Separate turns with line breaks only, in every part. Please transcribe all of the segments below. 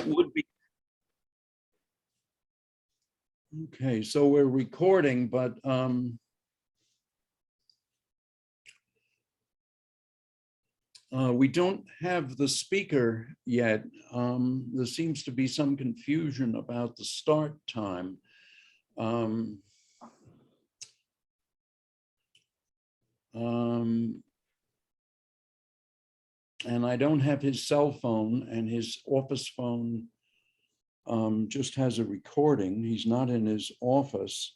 would be. Okay, so we're recording, but we don't have the speaker yet. There seems to be some confusion about the start time. And I don't have his cell phone, and his office phone just has a recording. He's not in his office.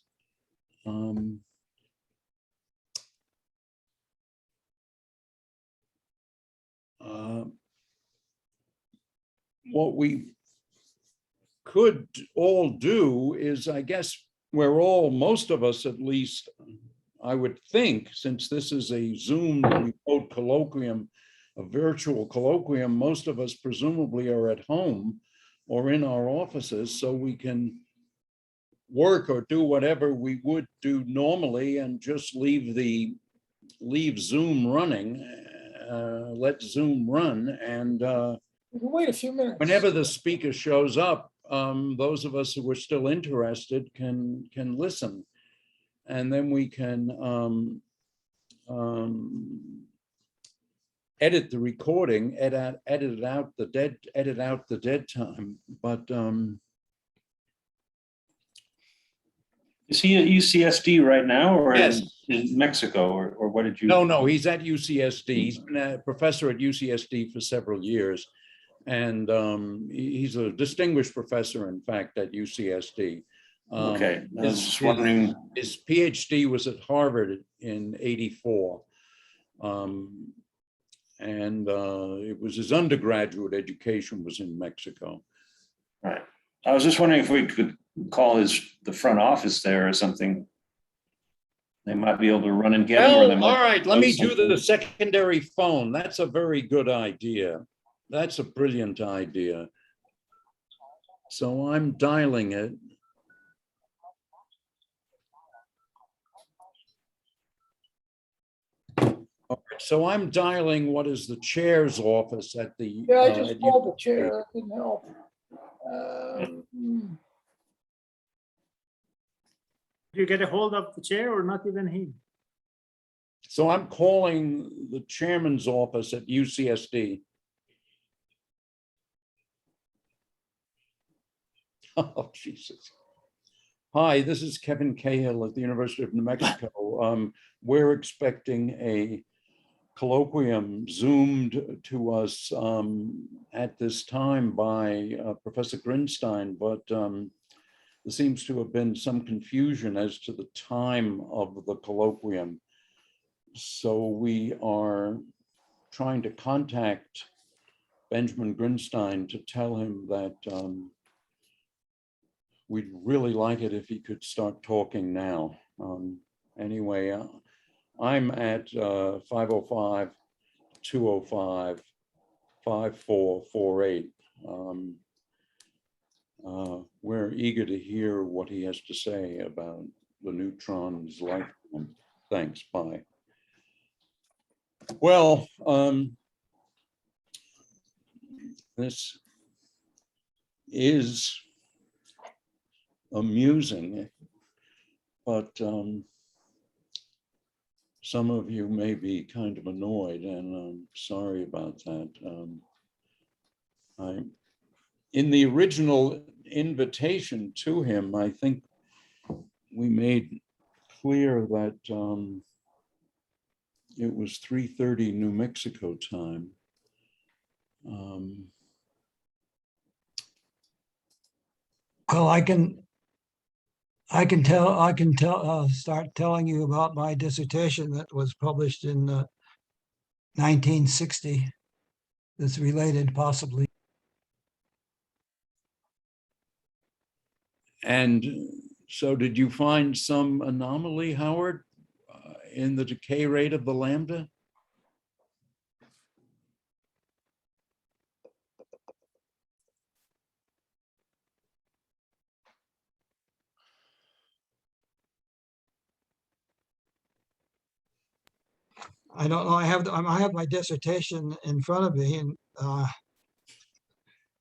What we could all do is, I guess, most of us at least, I would think, since this is a Zoom remote colloquium, a virtual colloquium, most of us presumably are at home or in our offices, so we can work or do whatever we would do normally and just leave Zoom running, let Zoom run, and
wait a few minutes.
whenever the speaker shows up, those of us who are still interested can listen, and then we can edit the recording, edit out the dead time. But
is he at UCSD right now, or
yes,
in Mexico, or what did you?
No, he's at UCSD. He's been a professor at UCSD for several years, and he's a distinguished professor, in fact, at UCSD.
Okay, I was just wondering.
His PhD was at Harvard in '84. And it was his undergraduate education was in Mexico.
Right. I was just wondering if we could call the front office there or something. They might be able to run and get him. Or they might
all right, let me do the secondary phone. That's a very good idea. That's a brilliant idea. So I'm dialing it. So I'm dialing what is the chair's office at the.
Yeah, I just called the chair. That didn't help.
Did you get a hold of the chair or not even him?
So I'm calling the chairman's office at UCSD. Oh, Jesus. Hi, this is Kevin Cahill at the University of New Mexico. We're expecting a colloquium zoomed to us at this time by Professor Grinstein, but there seems to have been some confusion as to the time of the colloquium. So we are trying to contact Benjamin Grinstein to tell him that we'd really like it if he could start talking now. Anyway, I'm at 505-205-5448. We're eager to hear what he has to say about the neutron's lifetime. Thanks, bye. Well, this is amusing, but some of you may be kind of annoyed, and I'm sorry about that. In the original invitation to him, I think we made clear that it was 3:30 New Mexico time.
Well, start telling you about my dissertation that was published in 1960. That's related, possibly.
And so did you find some anomaly, Howard, in the decay rate of the lambda?
I don't know. I have my dissertation in front of me, and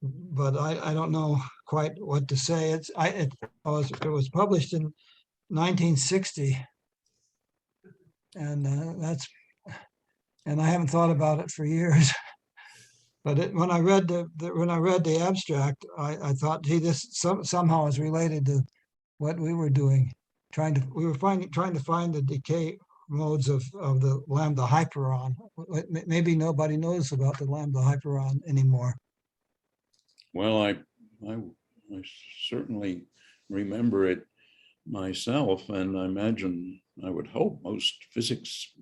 but I don't know quite what to say. It was published in 1960. And and I haven't thought about it for years. But when I read the abstract, I thought, gee, this somehow is related to what we were doing. Trying to find the decay modes of the lambda hyperon. Maybe nobody knows about the lambda hyperon anymore.
Well, I certainly remember it myself, and I imagine, I would hope most physics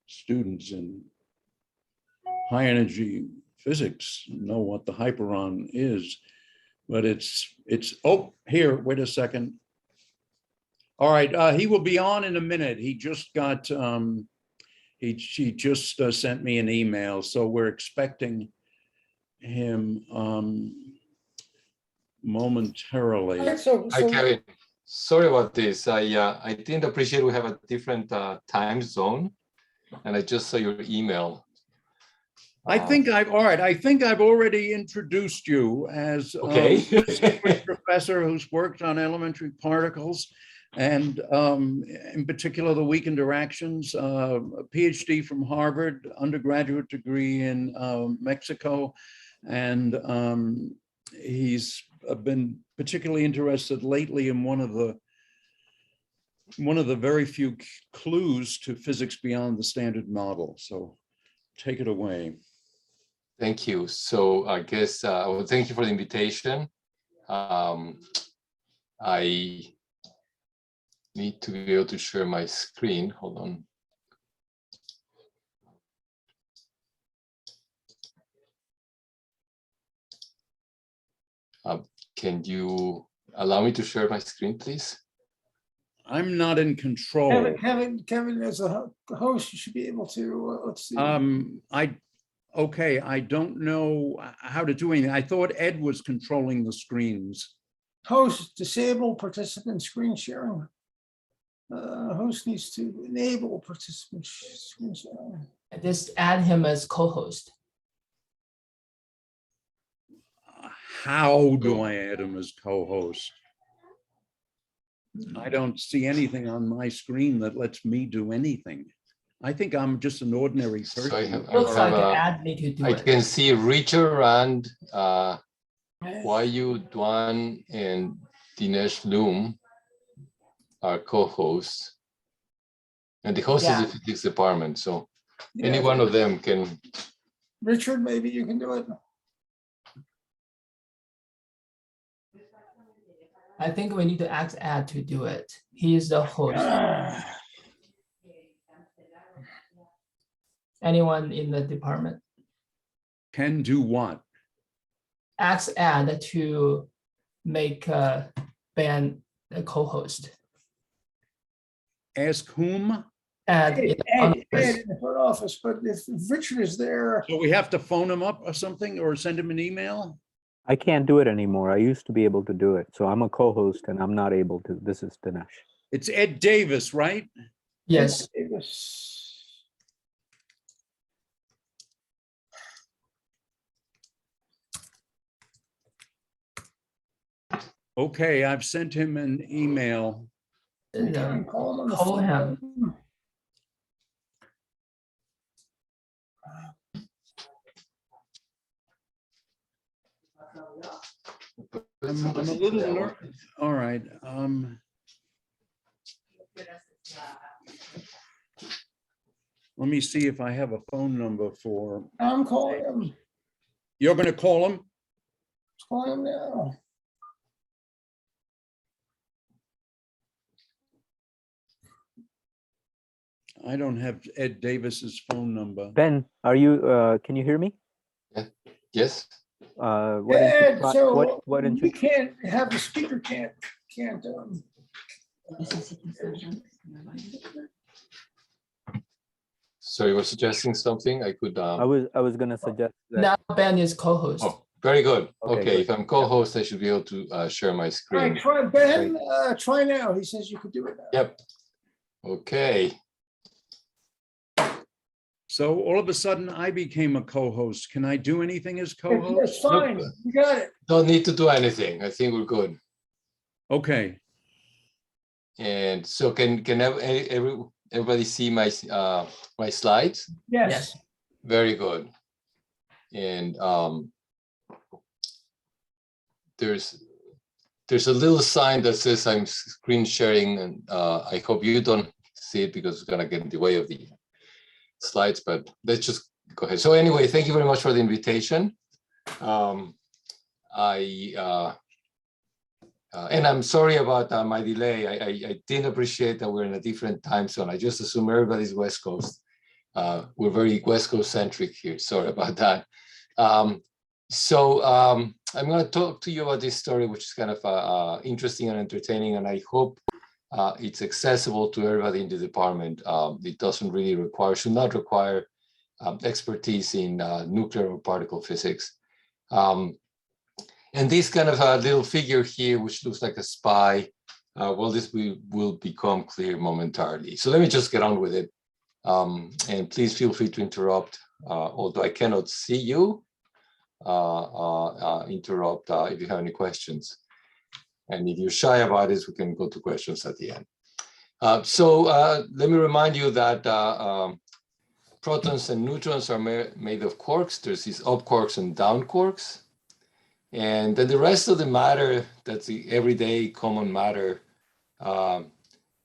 students in high energy physics know what the hyperon is, but it's, oh, here, wait a second. All right, he will be on in a minute. He just got, he just sent me an email, so we're expecting him momentarily.
Hi, Kevin. Sorry about this. I didn't appreciate we have a different time zone, and I just saw your email.
I think all right, I think I've already introduced you as
Okay.
a distinguished professor who's worked on elementary particles, and in particular the weak interactions, a PhD from Harvard, undergraduate degree in Mexico, and he's been particularly interested lately in one of the very few clues to physics beyond the standard model. So take it away.
Thank you. So I guess, well, thank you for the invitation. I need to be able to share my screen. Hold on. Can you allow me to share my screen, please?
I'm not in control.
Kevin, as a host, you should be able to, let's see.
Okay, I don't know how to do anything. I thought Ed was controlling the screens.
Host, disable participant screen sharing. Host needs to enable participant screen sharing.
Just add him as co-host.
How do I add him as co-host? I don't see anything on my screen that lets me do anything. I think I'm just an ordinary person.
So
Looks like an admin to do
I
it.
can see Richard Rand, Wayu Duan, and Dinesh Loom are co-hosts. And the host is the physics department, so any one of them can.
Richard, maybe you can do it.
I think we need to ask Ed to do it. He is the host. Anyone in the department?
Can do what?
Ask Ed to make Ben a co-host.
Ask whom?
Ed in the
Ed
office.
in the front office, but if Richard is there,
So we have to phone him up or something, or send him an email?
I can't do it anymore. I used to be able to do it. So I'm a co-host and I'm not able to. This is Dinesh.
It's Ed Davis, right?
Yes.
Okay, I've sent him an email.
call him on the
Call
phone.
him.
I'm a little nervous. All right. Let me see if I have a phone number for.
I'm calling him.
You're going to call him?
Calling him now.
I don't have Ed Davis's phone number.
Ben, are you, can you hear me?
Yes.
Why
Ed,
don't you,
so
why don't
we
you,
can't have the speaker can't.
So you were suggesting something I could.
I was gonna suggest that.
Now Ben is co-host.
Oh, very good.
Okay,
Okay,
good.
if I'm co-host, I should be able to share my
All right,
screen.
try Ben, try now. He says you could do it now.
Yep. Okay.
So So all of a sudden I became a co-host. Can I do anything as
It's
co-host?
fine, you got it.
Don't need to do anything. I think we're good.
Okay,
And so can everybody see my my slides?
Yes,
Very good. And there's a little sign that says I'm screen sharing, and I hope you don't see it because it's gonna get in the way of the slides, but let's just go ahead. So anyway, thank you very much for the invitation. And I'm sorry about my delay. I didn't appreciate that we're in a different time zone. I just assume everybody's West Coast. We're very West Coast centric here. Sorry about that. I'm going to talk to you about this story, which is kind of interesting and entertaining, and I hope it's accessible to everybody in the department. It doesn't really require, should not require expertise in nuclear or particle physics. And this kind of a little figure here, which looks like a spy, well, this will become clear momentarily. So let me just get on with it. And please feel free to interrupt, although I cannot see you, interrupt if you have any questions. And if you're shy about this, we can go to questions at the end. Let me remind you that protons and neutrons are made of quarks. There's these up quarks and down quarks. And then the rest of the matter, that's the everyday common matter,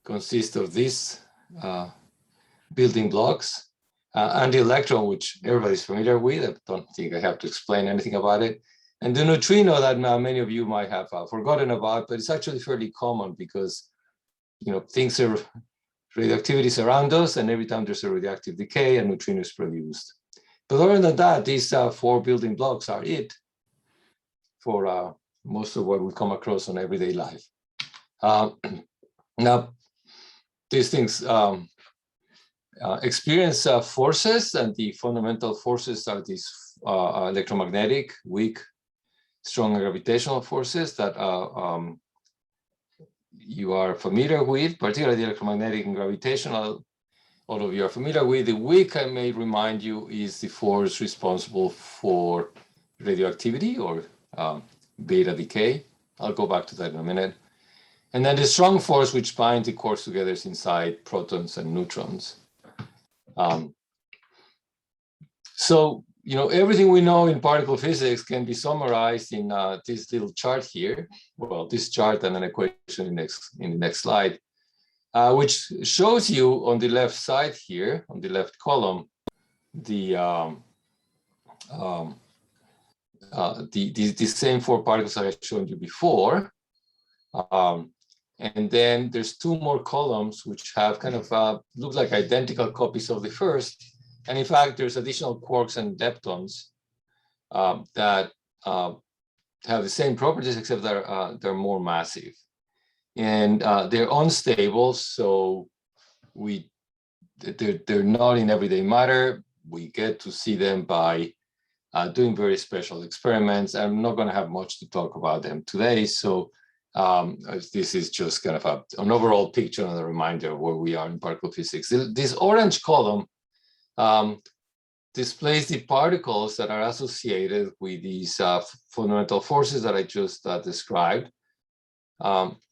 consists of these building blocks and the electron, which everybody's familiar with. I don't think I have to explain anything about it. And the neutrino that many of you might have forgotten about, but it's actually fairly common because, you know, things are, radioactivity is around us, and every time there's a radioactive decay, a neutrino is produced. But other than that, these four building blocks are it for most of what we come across on everyday life. Now, these things experience forces, and the fundamental forces are these electromagnetic, weak, strong gravitational forces that you are familiar with, particularly the electromagnetic and gravitational. All of you are familiar with. The weak, I may remind you, is the force responsible for radioactivity or beta decay. I'll go back to that in a minute. And then the strong force, which binds the quarks together, is inside protons and neutrons. So, you know, everything we know in particle physics can be summarized in this little chart here. Well, this chart and an equation in the next slide, which shows you on the left side here, on the left column, the same four particles that I showed you before. And then there's two more columns which have kind of look like identical copies of the first. And in fact, there's additional quarks and leptons that have the same properties, except they're more massive. And they're unstable, so they're not in everyday matter. We get to see them by doing very special experiments. I'm not going to have much to talk about them today, so this is just kind of an overall picture and a reminder of where we are in particle physics. This orange column displays the particles that are associated with these fundamental forces that I just described.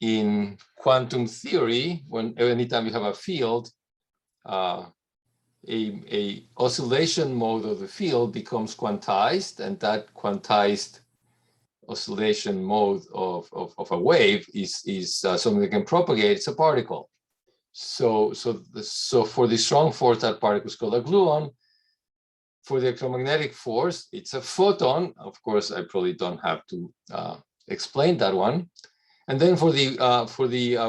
In quantum theory, anytime you have a field, a oscillation mode of the field becomes quantized, and that quantized oscillation mode of a wave is something that can propagate. It's a particle. So for the strong force, that particle is called a gluon. For the electromagnetic force, it's a photon. Of course, I probably don't have to explain that one. And then for the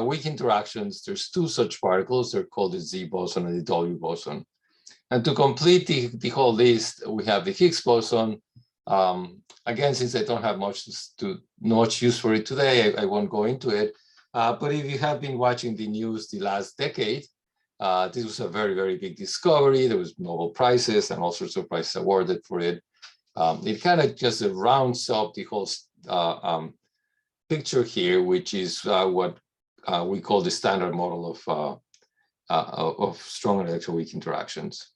weak interactions, there's two such particles. They're called the Z boson and the W boson. And to complete the whole list, we have the Higgs boson. Again, since I don't have much use for it today, I won't go into it. But if you have been watching the news the last decade, this was a very, very big discovery. There was Nobel Prizes and all sorts of prizes awarded for it. It kind of just rounds up the whole picture here, which is what we call the standard model of strong and electroweak interactions.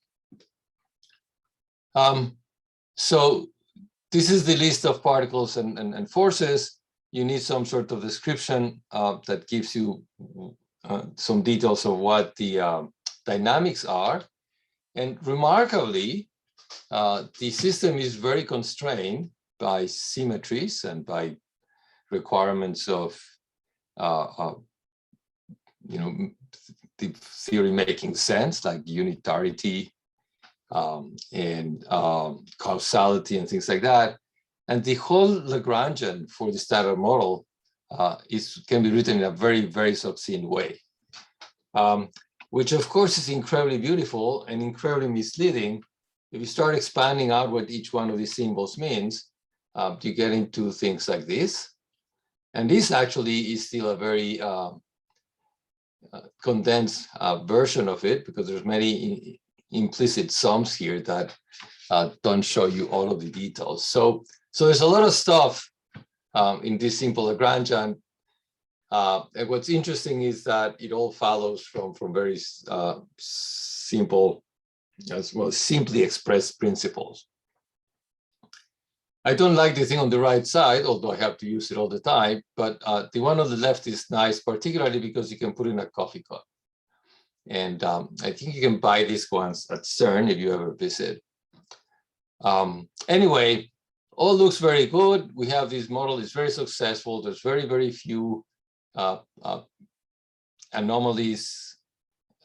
So this is the list of particles and forces. You need some sort of description that gives you some details of what the dynamics are. And remarkably, the system is very constrained by symmetries and by requirements of, the theory making sense, like unitarity and causality and things like that. And the whole Lagrangian for the standard model can be written in a very, very succinct way, which of course is incredibly beautiful and incredibly misleading. If you start expanding out what each one of these symbols means, you get into things like this. And this actually is still a very condensed version of it, because there's many implicit sums here that don't show you all of the details. So there's a lot of stuff in this simple Lagrangian. And what's interesting is that it all follows from very simple, as well, simply expressed principles. I don't like the thing on the right side, although I have to use it all the time, but the one on the left is nice, particularly because you can put in a coffee cup. And I think you can buy these ones at CERN if you ever visit. Anyway, all looks very good. We have this model, it's very successful. There's very, very few anomalies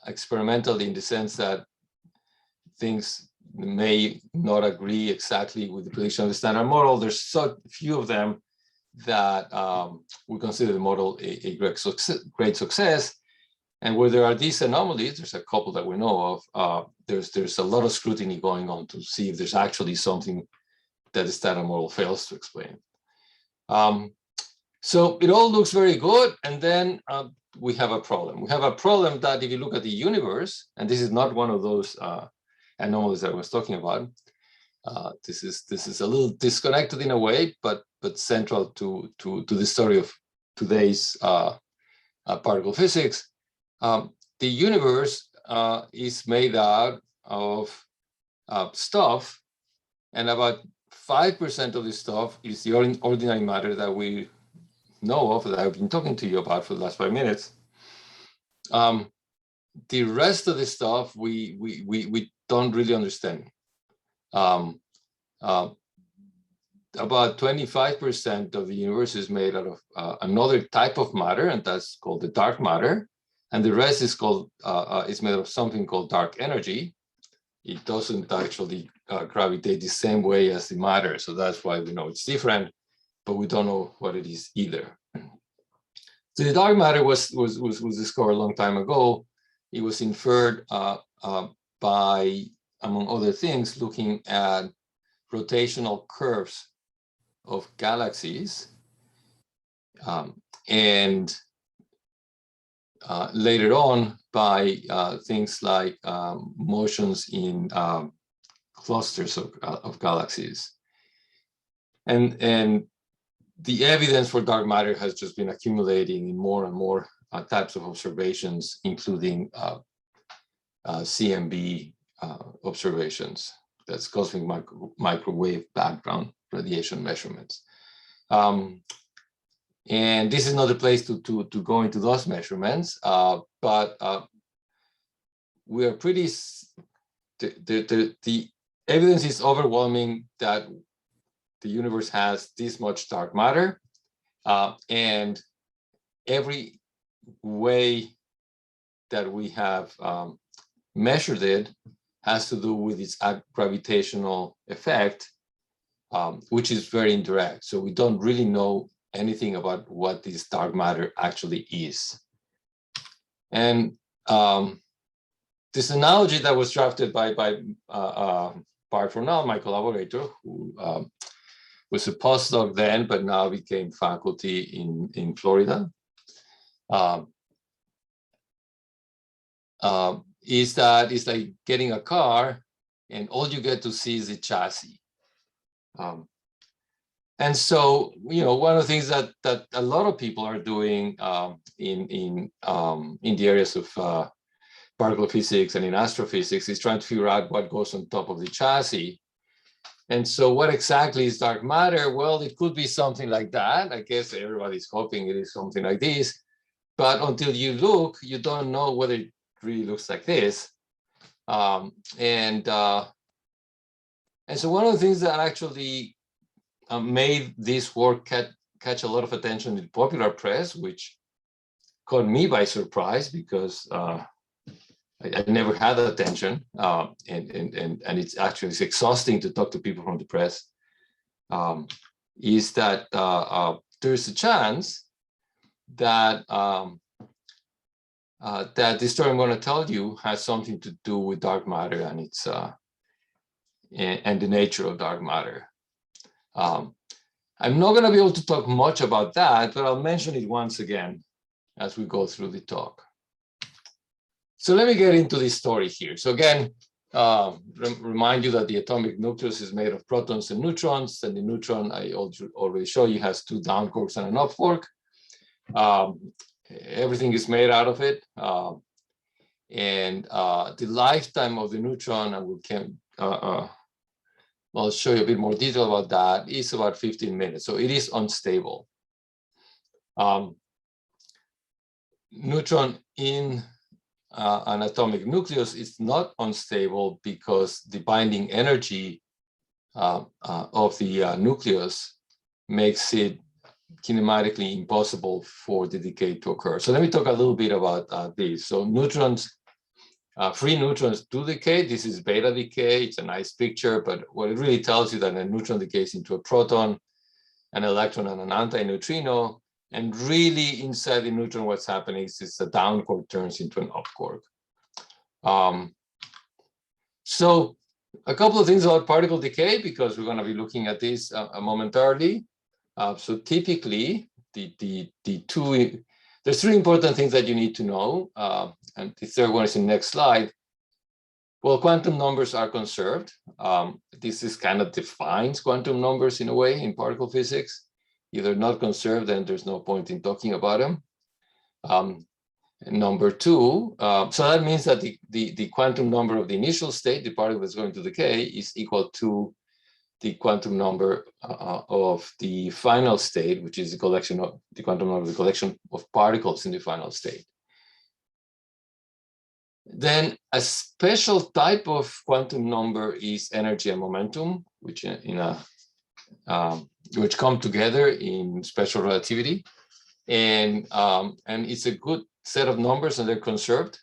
experimentally, in the sense that things may not agree exactly with the prediction of the standard model. There's so few of them that we consider the model a great success. And where there are these anomalies, there's a couple that we know of, there's a lot of scrutiny going on to see if there's actually something that the standard model fails to explain. So it all looks very good. And then we have a problem. We have a problem that if you look at the universe, and this is not one of those anomalies that I was talking about, this is a little disconnected in a way, but central to the story of today's particle physics. The universe is made out of stuff, and about 5% of this stuff is the ordinary matter that we know of, that I've been talking to you about for the last 5 minutes. The rest of the stuff we don't really understand. About 25% of the universe is made out of another type of matter, and that's called the dark matter. And the rest is called is made of something called dark energy. It doesn't actually gravitate the same way as the matter, so that's why we know it's different, but we don't know what it is either. So the dark matter was discovered a long time ago. It was inferred by, among other things, looking at rotational curves of galaxies, and later on by things like motions in clusters of galaxies. And the evidence for dark matter has just been accumulating in more and more types of observations, including CMB observations. That's cosmic microwave background radiation measurements. And this is not a place to go into those measurements, but we are pretty, the evidence is overwhelming that the universe has this much dark matter, and every way that we have measured it has to do with its gravitational effect, which is very indirect. So we don't really know anything about what this dark matter actually is. And this analogy that was drafted by Baryon, my collaborator, who was a postdoc then, but now became faculty in Florida, is that it's like getting a car and all you get to see is the chassis. And so, one of the things that a lot of people are doing in the areas of particle physics and in astrophysics is trying to figure out what goes on top of the chassis. And so what exactly is dark matter? Well, it could be something like that. I guess everybody's hoping it is something like this. But until you look, you don't know whether it really looks like this. And so one of the things that actually made this work catch a lot of attention in the popular press, which caught me by surprise because I never had attention, and it's exhausting to talk to people from the press, is that there's a chance that that the story I'm going to tell you has something to do with dark matter and its and the nature of dark matter. I'm not going to be able to talk much about that, but I'll mention it once again as we go through the talk. So let me get into this story here. So again, remind you that the atomic nucleus is made of protons and neutrons, and the neutron I already showed you has 2 down quarks and an up quark. Everything is made out of it, and the lifetime of the neutron, and I'll show you a bit more detail about that, is about 15 minutes. So it is unstable. Neutron in an atomic nucleus is not unstable because the binding energy of the nucleus makes it kinematically impossible for the decay to occur. So let me talk a little bit about this. So neutrons, free neutrons do decay. This is beta decay. It's a nice picture, but what it really tells you that a neutron decays into a proton, an electron, and an antineutrino. And really inside the neutron, what's happening is the down quark turns into an up quark. So a couple of things about particle decay, because we're going to be looking at this momentarily. So typically, there's 3 important things that you need to know. And the third one is in the next slide. Well, quantum numbers are conserved. This is kind of defines quantum numbers in a way in particle physics. If they're not conserved, then there's no point in talking about them. And number 2, so that means that the quantum number of the initial state, the particle that's going to decay, is equal to the quantum number of the final state, which is the collection of the quantum number of the collection of particles in the final state. Then a special type of quantum number is energy and momentum, which which come together in special relativity, and it's a good set of numbers, and they're conserved.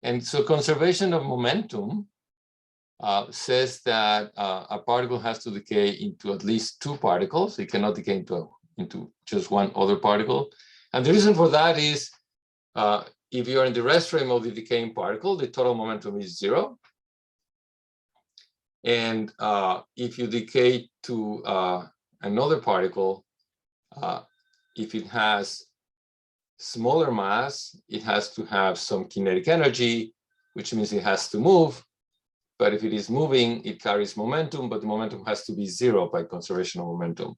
And so conservation of momentum says that a particle has to decay into at least 2 particles. It cannot decay into just one other particle. And the reason for that is if you're in the rest frame of the decaying particle, the total momentum is 0. And if you decay to another particle, if it has smaller mass, it has to have some kinetic energy, which means it has to move. But if it is moving, it carries momentum, but the momentum has to be 0 by conservation of momentum.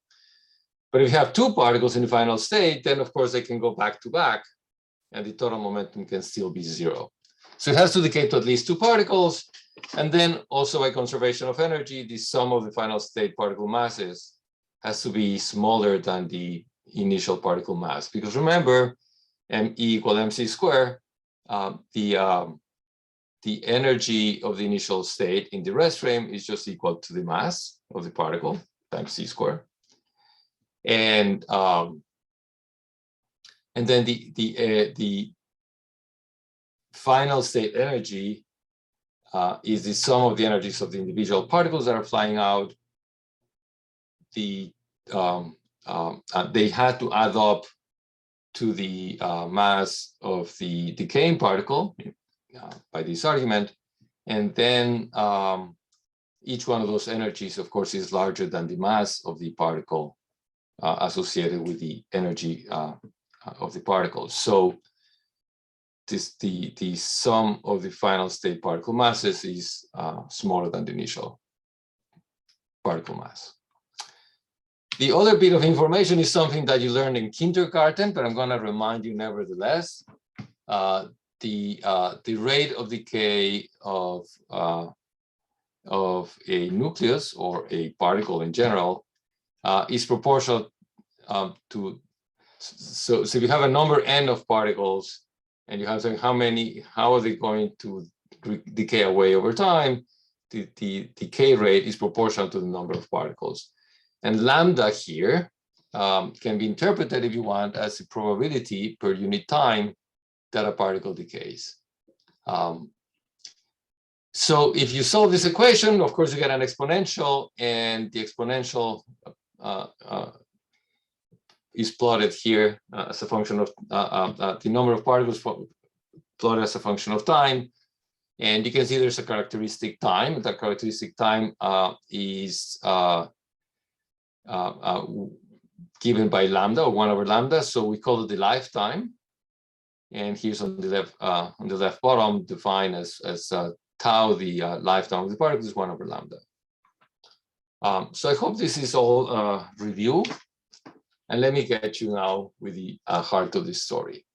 But if you have 2 particles in the final state, then of course they can go back to back, and the total momentum can still be 0. So it has to decay to at least 2 particles. And then also by conservation of energy, the sum of the final state particle masses has to be smaller than the initial particle mass. Because remember, me equal mc squared, the energy of the initial state in the rest frame is just equal to the mass of the particle times c squared. And then the final state energy is the sum of the energies of the individual particles that are flying out. They had to add up to the mass of the decaying particle by this argument. And then each one of those energies, of course, is larger than the mass of the particle associated with the energy of the particle. So the sum of the final state particle masses is smaller than the initial particle mass. The other bit of information is something that you learned in kindergarten, but I'm going to remind you nevertheless. The rate of decay of of a nucleus or a particle in general is proportional to, so if you have a number n of particles and you have saying how are they going to decay away over time, the decay rate is proportional to the number of particles. And lambda here can be interpreted, if you want, as the probability per unit time that a particle decays. So if you solve this equation, of course, you get an exponential, and the exponential is plotted here as a function of the number of particles plotted as a function of time. And you can see there's a characteristic time. That characteristic time is given by lambda, or 1 over lambda. So we call it the lifetime. And here's on the left bottom, defined as tau, the lifetime of the particle is 1 over lambda. So I hope this is all review. And let me get you now with the heart of the story.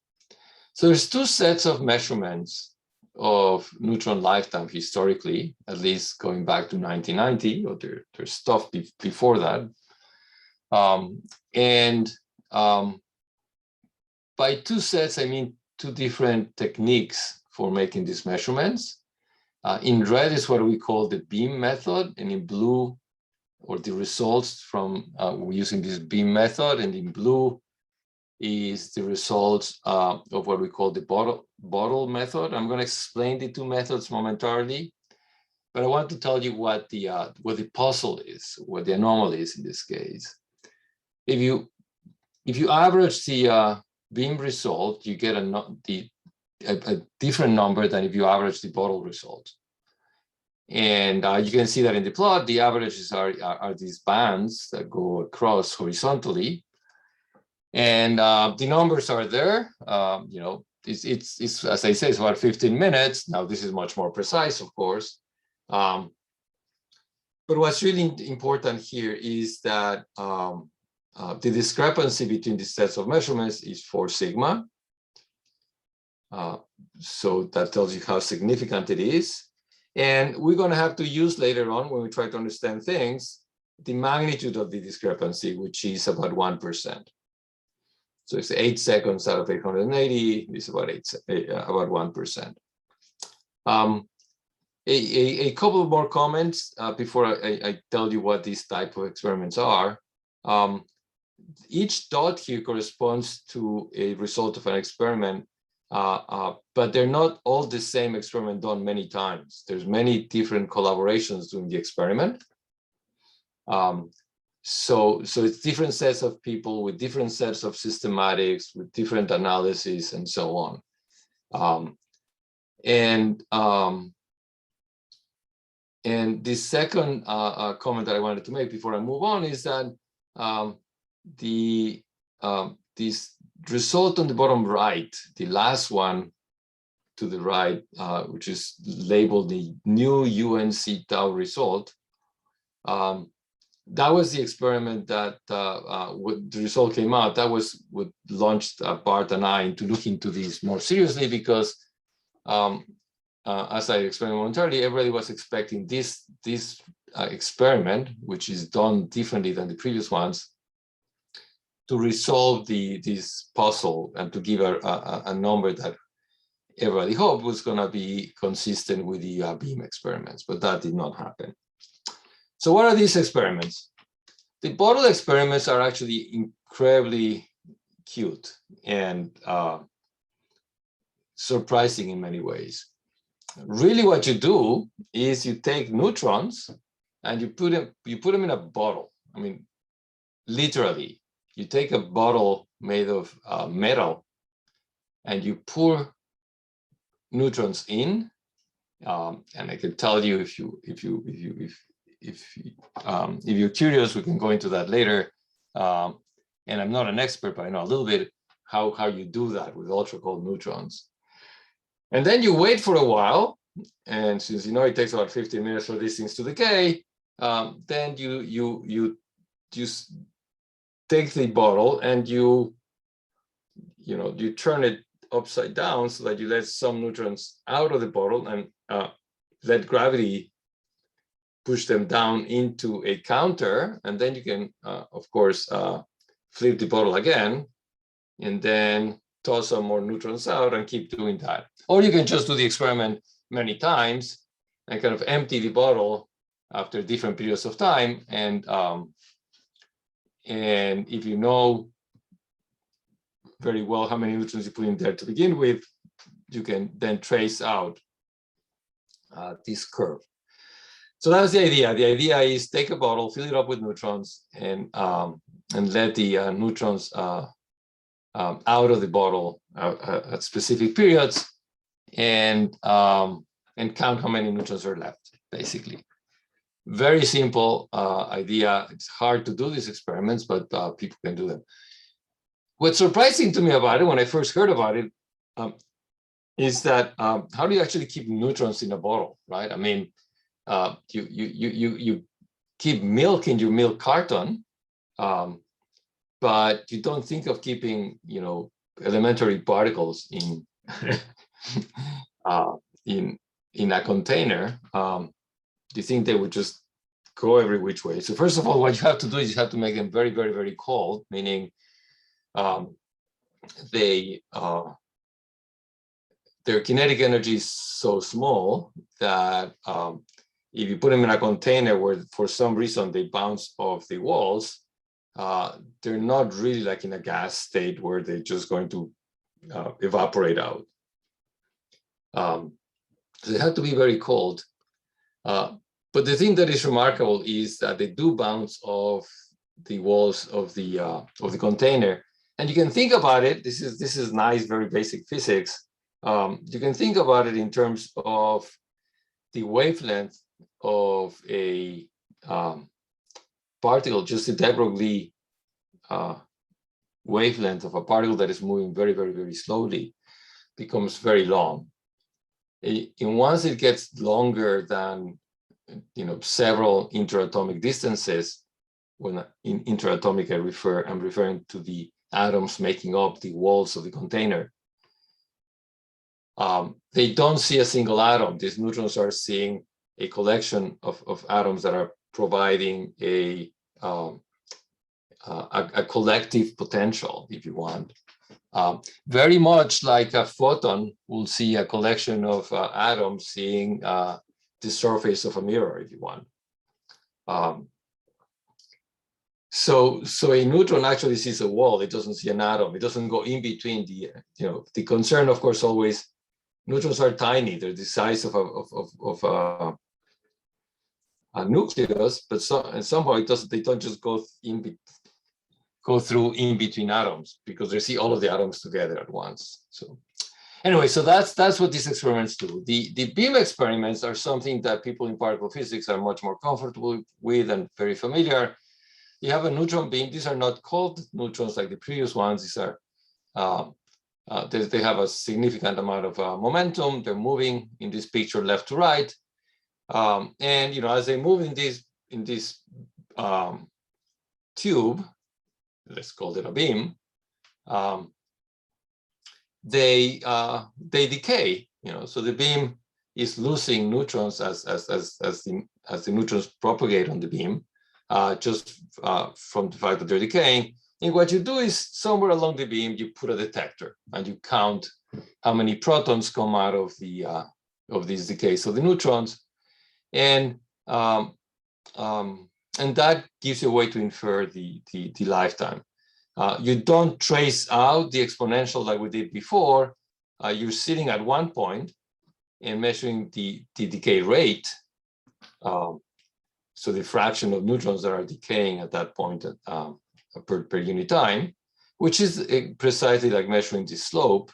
So there's 2 sets of measurements of neutron lifetime historically, at least going back to 1990, or there's stuff before that. By 2 sets, I mean 2 different techniques for making these measurements. In red is what we call the beam method, and in blue, or the results from using this beam method, and in blue is the results of what we call the bottle method. I'm going to explain the 2 methods momentarily, but I want to tell you what the puzzle is, what the anomaly is in this case. If you average the beam result, you get a different number than if you average the bottle result. And you can see that in the plot, the averages are these bands that go across horizontally. And the numbers are there. You know, it's as I say, it's about 15 minutes. Now, this is much more precise, of course. But what's really important here is that the discrepancy between the sets of measurements is 4 sigma. So that tells you how significant it is. And we're going to have to use later on, when we try to understand things, the magnitude of the discrepancy, which is about 1%. So it's 8 seconds out of 880, it's about 1%. A couple more comments before I tell you what these type of experiments are. Each dot here corresponds to a result of an experiment, but they're not all the same experiment done many times. There's many different collaborations doing the experiment. So it's different sets of people with different sets of systematics, with different analysis, and so on. And the second comment that I wanted to make before I move on is that this result on the bottom right, the last one to the right, which is labeled the new Unc Tau result, that was the experiment that the result came out. That was what launched Bart and I into looking into this more seriously, because as I explained momentarily, everybody was expecting this experiment, which is done differently than the previous ones, to resolve this puzzle and to give a number that everybody hoped was going to be consistent with the beam experiments, but that did not happen. So what are these experiments? The bottle experiments are actually incredibly cute and surprising in many ways. Really, what you do is you take neutrons and you put them in a bottle. I mean, literally, you take a bottle made of metal and you pour neutrons in. And I can tell you, if you're curious, we can go into that later. And I'm not an expert, but I know a little bit how you do that with ultra cold neutrons. And then you wait for a while, and since you know it takes about 15 minutes for these things to decay, then you just take the bottle and you turn it upside down so that you let some neutrons out of the bottle and let gravity push them down into a counter, and then you can, of course, flip the bottle again, and then toss some more neutrons out and keep doing that. Or you can just do the experiment many times and kind of empty the bottle after different periods of time. And if you know very well how many neutrons you put in there to begin with, you can then trace out this curve. So that's the idea. The idea is take a bottle, fill it up with neutrons, and let the neutrons out of the bottle at specific periods, and count how many neutrons are left, basically. Very simple idea. It's hard to do these experiments, but people can do them. What's surprising to me about it when I first heard about it is that how do you actually keep neutrons in a bottle, right? I mean, you keep milk in your milk carton, but you don't think of keeping, elementary particles in in a container. You think they would just go every which way. So first of all, what you have to do is you have to make them very, very, very cold, meaning their kinetic energy is so small that if you put them in a container where for some reason they bounce off the walls, they're not really like in a gas state where they're just going to evaporate out. So they have to be very cold. But the thing that is remarkable is that they do bounce off the walls of the container. And you can think about it. This is nice, very basic physics. You can think about it in terms of the wavelength of a particle, just the de Broglie wavelength of a particle that is moving very, very, very slowly becomes very long. And once it gets longer than several interatomic distances, when in interatomic I'm referring to the atoms making up the walls of the container. They don't see a single atom. These neutrons are seeing a collection of atoms that are providing a collective potential, if you want. Very much like a photon will see a collection of atoms seeing the surface of a mirror, if you want. So a neutron actually sees a wall. It doesn't see an atom. It doesn't go in between the concern, of course, always. Neutrons are tiny. They're the size of a nucleus, but somehow they don't just go through in between atoms because they see all of the atoms together at once. So anyway, so that's what these experiments do. The beam experiments are something that people in particle physics are much more comfortable with and very familiar. You have a neutron beam. These are not cold neutrons like the previous ones. These are they have a significant amount of momentum. They're moving in this picture left to right, and as they move in this tube, let's call it a beam, they decay. So the beam is losing neutrons as the neutrons propagate on the beam, just from the fact that they're decaying. And what you do is somewhere along the beam, you put a detector and you count how many protons come out of the of these decays of the neutrons, and that gives you a way to infer the lifetime. You don't trace out the exponential like we did before. You're sitting at one point and measuring the decay rate. So the fraction of neutrons that are decaying at that point per unit time, which is precisely like measuring the slope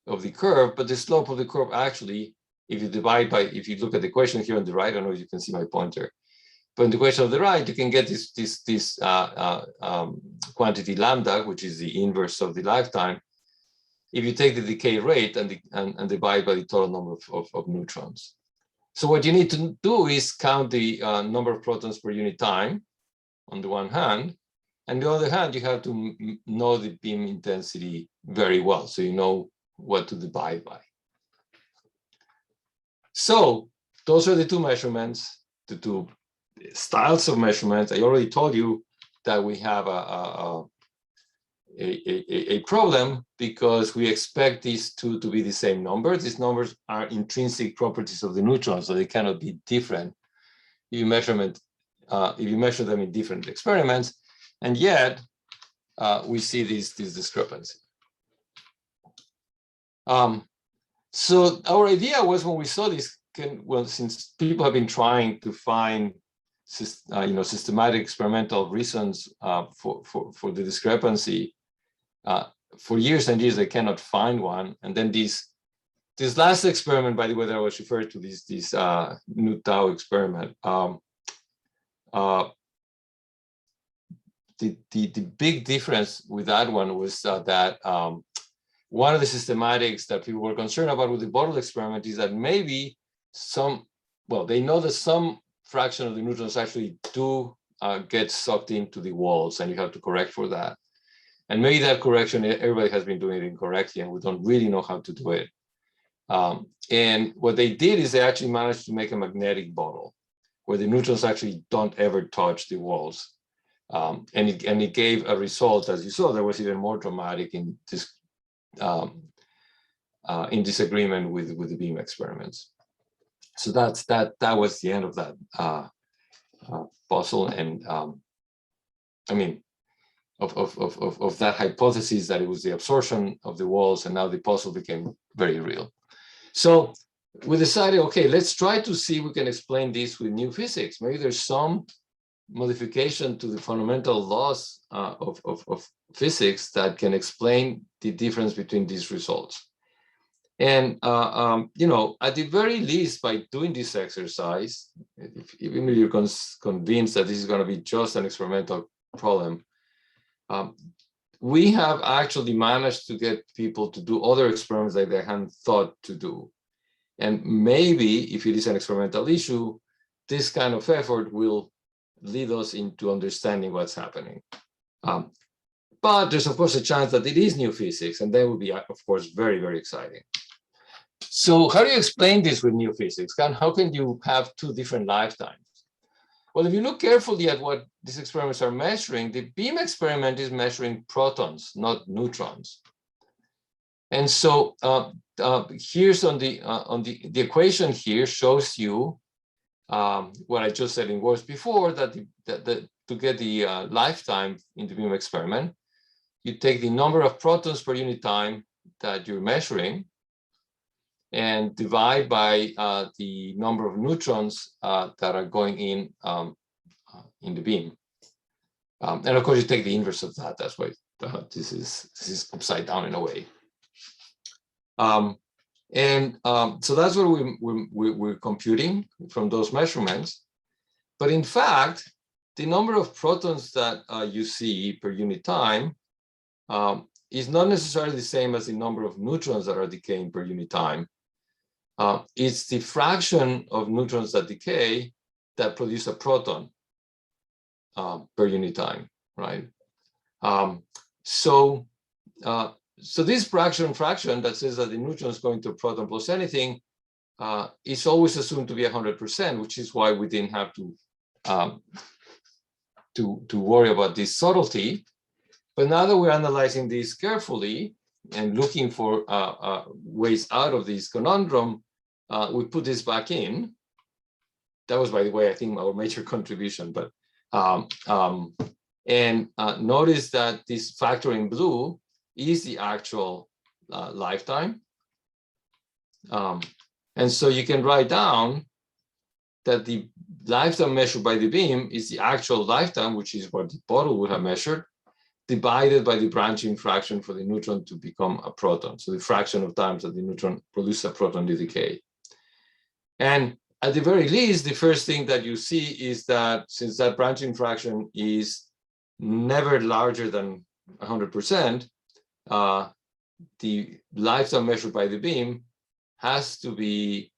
of the curve. But the slope of the curve actually, if you look at the equation here on the right, I don't know if you can see my pointer, but in the equation on the right, you can get this quantity lambda, which is the inverse of the lifetime, if you take the decay rate and divide by the total number of neutrons. So what you need to do is count the number of protons per unit time on the one hand, and on the other hand, you have to know the beam intensity very well, so you know what to divide by. So those are the two measurements, the two styles of measurements. I already told you that we have a problem because we expect these two to be the same numbers. These numbers are intrinsic properties of the neutron, so they cannot be different if you measure them in different experiments, and yet we see this discrepancy. So our idea was, when we saw this, well, since people have been trying to find systematic experimental reasons for the discrepancy, for years and years they cannot find one. And then this last experiment, by the way, that I was referring to, this Unc Tau experiment, the big difference with that one was that one of the systematics that people were concerned about with the bottle experiment is that maybe they know that some fraction of the neutrons actually do get sucked into the walls, and you have to correct for that. And maybe that correction, everybody has been doing it incorrectly, and we don't really know how to do it. And what they did is they actually managed to make a magnetic bottle where the neutrons actually don't ever touch the walls. And it gave a result, as you saw, that was even more dramatic in disagreement with the beam experiments. So that was the end of that puzzle, and I mean, of that hypothesis that it was the absorption of the walls, and now the puzzle became very real. So we decided, okay, let's try to see if we can explain this with new physics. Maybe there's some modification to the fundamental laws of physics that can explain the difference between these results. And at the very least, by doing this exercise, even if you're convinced that this is going to be just an experimental problem, we have actually managed to get people to do other experiments that they hadn't thought to do. And maybe if it is an experimental issue, this kind of effort will lead us into understanding what's happening. But there's, of course, a chance that it is new physics, and that would be, of course, very, very exciting. So how do you explain this with new physics? How can you have two different lifetimes? Well, if you look carefully at what these experiments are measuring, the beam experiment is measuring protons, not neutrons. And so here's on the equation here shows you what I just said in words before, that to get the lifetime in the beam experiment, you take the number of protons per unit time that you're measuring and divide by the number of neutrons that are going in the beam. And of course, you take the inverse of that. That's why this is upside down in a way. So that's what we're computing from those measurements. But in fact, the number of protons that you see per unit time is not necessarily the same as the number of neutrons that are decaying per unit time. It's the fraction of neutrons that decay that produce a proton per unit time, right? So this fraction that says that the neutron is going to a proton plus anything is always assumed to be 100%, which is why we didn't have to worry about this subtlety. But now that we're analyzing this carefully and looking for ways out of this conundrum, we put this back in. That was, by the way, I think our major contribution. But notice that this factor in blue is the actual lifetime. And so you can write down that the lifetime measured by the beam is the actual lifetime, which is what the bottle would have measured, divided by the branching fraction for the neutron to become a proton. So the fraction of times that the neutron produces a proton to decay. And at the very least, the first thing that you see is that since that branching fraction is never larger than 100%, the lifetime measured by the beam has to be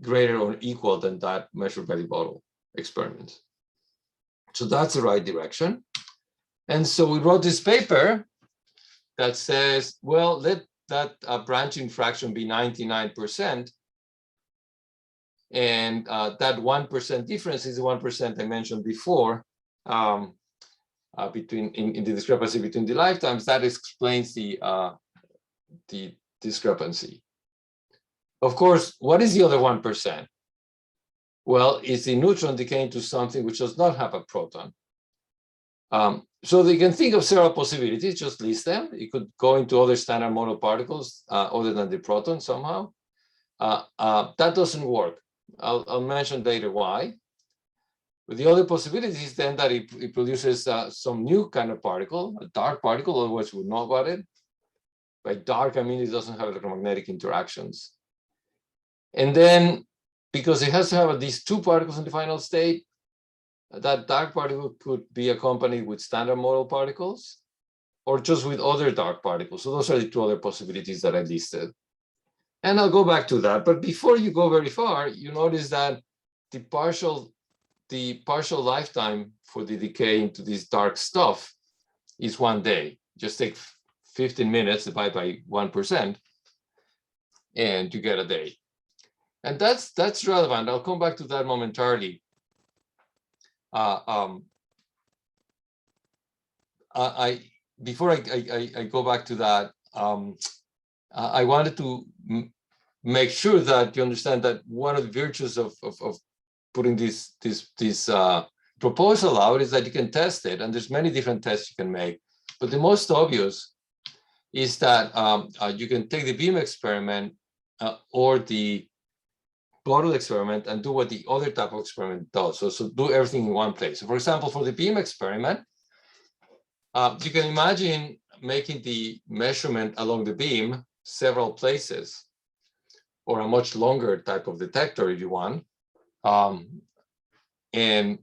greater or equal than that measured by the bottle experiment. So that's the right direction. And so we wrote this paper that says, well, let that branching fraction be 99%. And that 1% difference is the 1% I mentioned before between in the discrepancy between the lifetimes. That explains the discrepancy. Of course, what is the other 1%? Well, it's the neutron decaying to something which does not have a proton. So they can think of several possibilities, just list them. It could go into other standard model particles other than the proton somehow. That doesn't work. I'll mention later why. But the other possibility is then that it produces some new kind of particle, a dark particle, otherwise we would know about it. By dark, I mean it doesn't have electromagnetic interactions. And then, because it has to have these two particles in the final state, that dark particle could be accompanied with standard model particles or just with other dark particles. So those are the two other possibilities that I listed. And I'll go back to that. But before you go very far, you notice that the partial lifetime for the decay into this dark stuff is 1 day. Just take 15 minutes, divide by 1%, and you get a day. And that's relevant. I'll come back to that momentarily. Before I go back to that, I wanted to make sure that you understand that one of the virtues of putting this proposal out is that you can test it, and there's many different tests you can make. But the most obvious is that you can take the beam experiment or the bottle experiment and do what the other type of experiment does. So do everything in one place. So for example, for the beam experiment, you can imagine making the measurement along the beam several places, or a much longer type of detector if you want, and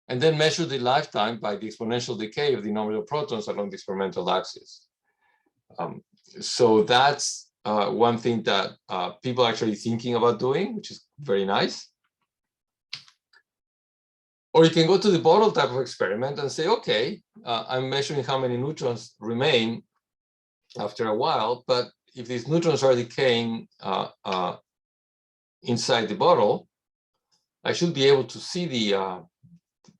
then measure the lifetime by the exponential decay of the number of protons along the experimental axis. So that's one thing that people are actually thinking about doing, which is very nice. Or you can go to the bottle type of experiment and say, okay, I'm measuring how many neutrons remain after a while, but if these neutrons are decaying inside the bottle, I should be able to see the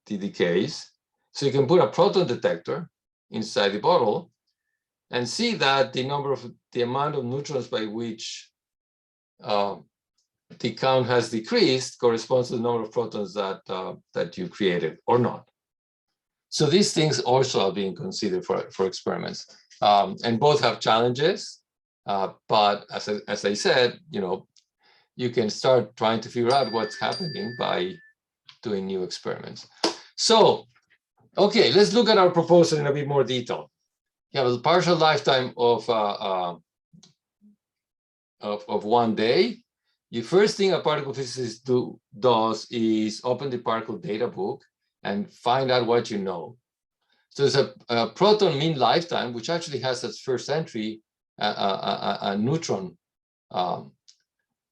decays. So you can put a proton detector inside the bottle and see that the amount of neutrons by which the count has decreased corresponds to the number of protons that you created or not. So these things also are being considered for experiments, and both have challenges. But as I said, you can start trying to figure out what's happening by doing new experiments. So, okay, let's look at our proposal in a bit more detail. You have a partial lifetime of 1 day. The first thing a particle physicist does is open the particle data book and find out what you know. So there's a proton mean lifetime, which actually has as first entry a neutron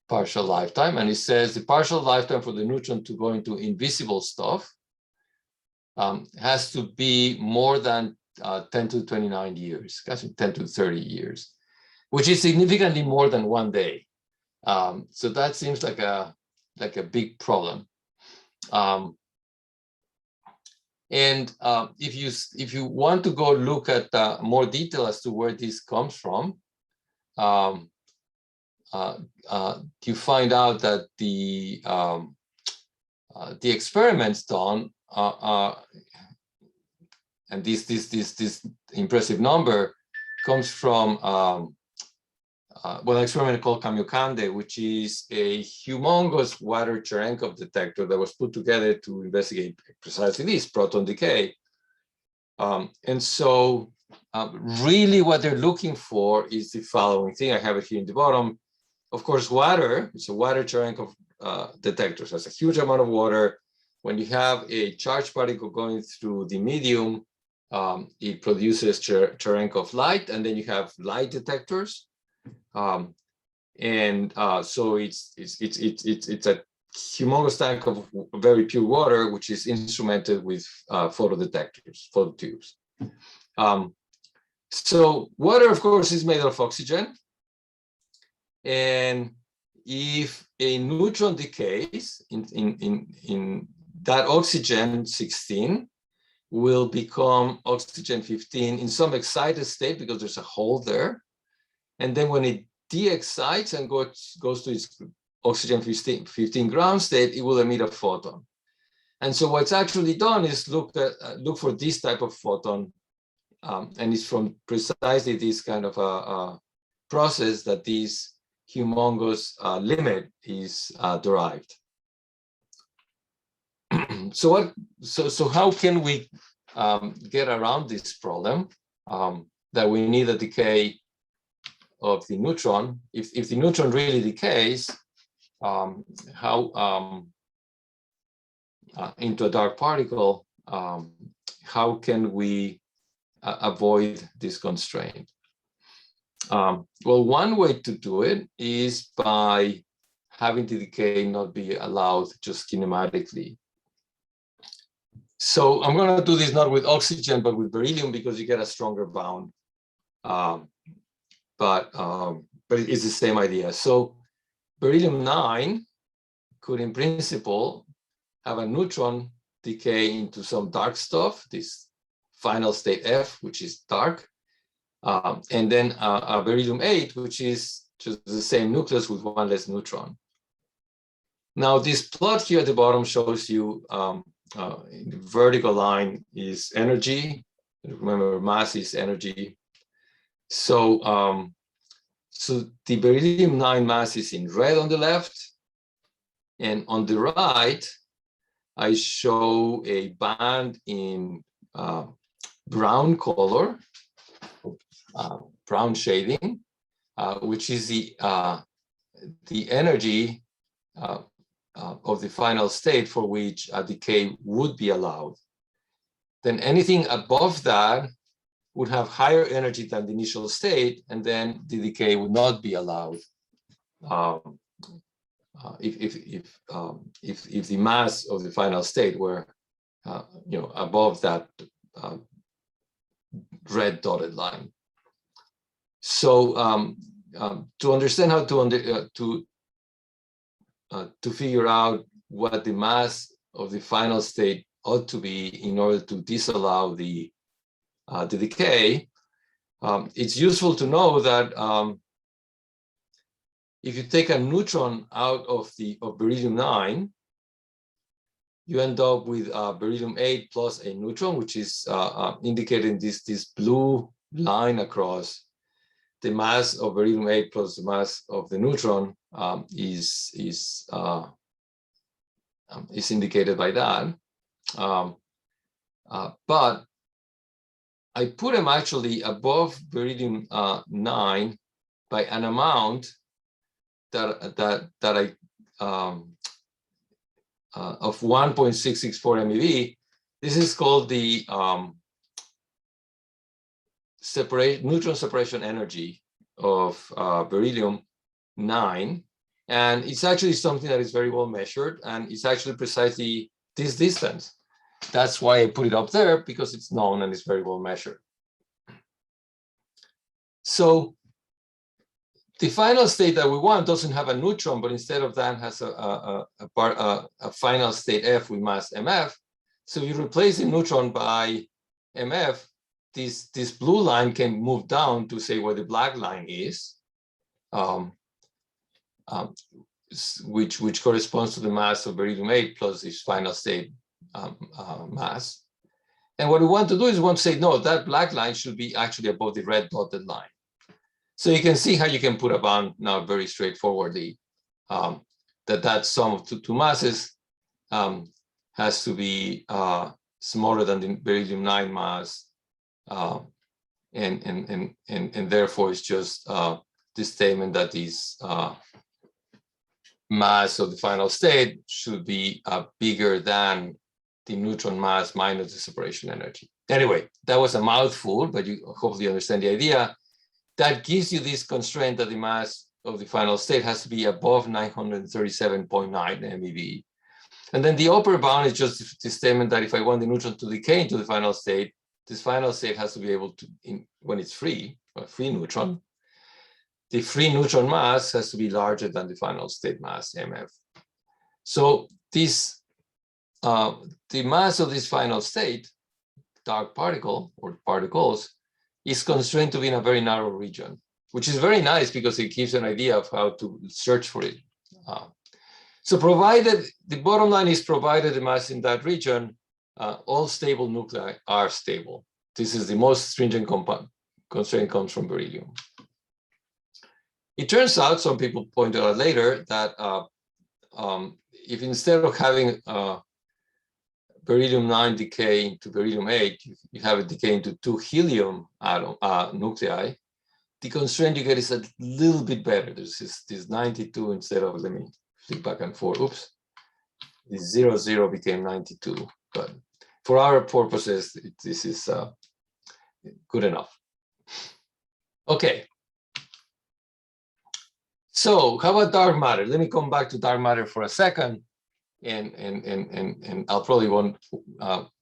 partial lifetime, and it says the partial lifetime for the neutron to go into invisible stuff has to be more than 10 to 29 years, 10 to 30 years, which is significantly more than 1 day. So that seems like a big problem. And if you want to go look at more detail as to where this comes from, you find out that the experiments done and this impressive number comes from an experiment called Kamiokande, which is a humongous water Cherenkov detector that was put together to investigate precisely this, proton decay. And so really what they're looking for is the following thing. I have it here in the bottom. Of course, water, it's a water Cherenkov detector. So it's a huge amount of water. When you have a charged particle going through the medium, it produces Cherenkov light, and then you have light detectors. So it's a humongous tank of very pure water, which is instrumented with photodetectors, phototubes. So water, of course, is made of oxygen. And if a neutron decays in that oxygen 16 will become oxygen 15 in some excited state because there's a hole there. And then when it de-excites and goes to its oxygen 15 ground state, it will emit a photon. And so what's actually done is look for this type of photon. And it's from precisely this kind of a process that this humongous limit is derived. So how can we get around this problem that we need a decay of the neutron? If the neutron really decays, into a dark particle, how can we avoid this constraint? Well, one way to do it is by having the decay not be allowed just kinematically. So I'm going to do this not with oxygen, but with beryllium, because you get a stronger bound. But it's the same idea. So beryllium-9 could, in principle, have a neutron decay into some dark stuff, this final state F, which is dark, and then a beryllium-8, which is just the same nucleus with one less neutron. Now, this plot here at the bottom shows you the vertical line is energy. Remember, mass is energy. So, so the beryllium-9 mass is in red on the left, and on the right, I show a band in brown color, brown shading, which is the energy of the final state for which a decay would be allowed. Then anything above that would have higher energy than the initial state, and then the decay would not be allowed. If the mass of the final state were, above that red dotted line. So to understand how to figure out what the mass of the final state ought to be in order to disallow the decay, it's useful to know that if you take a neutron out of beryllium-9, you end up with beryllium-8 plus a neutron, which is indicating this blue line across. The mass of beryllium-8 plus the mass of the neutron is indicated by that. But I put them actually above beryllium-9 by an amount that I of 1.664 MeV. This is called the neutron separation energy of beryllium-9, and it's actually something that is very well measured, and it's actually precisely this distance. That's why I put it up there, because it's known and it's very well measured. So the final state that we want doesn't have a neutron, but instead of that has a final state F with mass MF. So you replace the neutron by MF, this blue line can move down to say where the black line is, which corresponds to the mass of beryllium-8 plus this final state mass. And what we want to do is we want to say, no, that black line should be actually above the red dotted line. So you can see how you can put a bound now very straightforwardly, that sum of two masses has to be smaller than the beryllium-9 mass, and therefore it's just the statement that this mass of the final state should be bigger than the neutron mass minus the separation energy. Anyway, that was a mouthful, but you hopefully understand the idea. That gives you this constraint that the mass of the final state has to be above 937.9 MeV. And then the upper bound is just the statement that if I want the neutron to decay into the final state, this final state has to be able to, when it's free, a free neutron, the free neutron mass has to be larger than the final state mass, MF. So this, the mass of this final state, dark particle or particles, is constrained to be in a very narrow region, which is very nice because it gives an idea of how to search for it. So provided, the bottom line is provided the mass in that region, all stable nuclei are stable. This is the most stringent constraint comes from beryllium. It turns out, some people pointed out later, that if instead of having beryllium-9 decay into beryllium-8, you have it decay into 2 helium nuclei, the constraint you get is a little bit better. There's this 92 instead of, let me flip back and forth, oops. The 0 became 92, but for our purposes, this is good enough. Okay. So how about dark matter? Let me come back to dark matter for a second, and I'll probably won't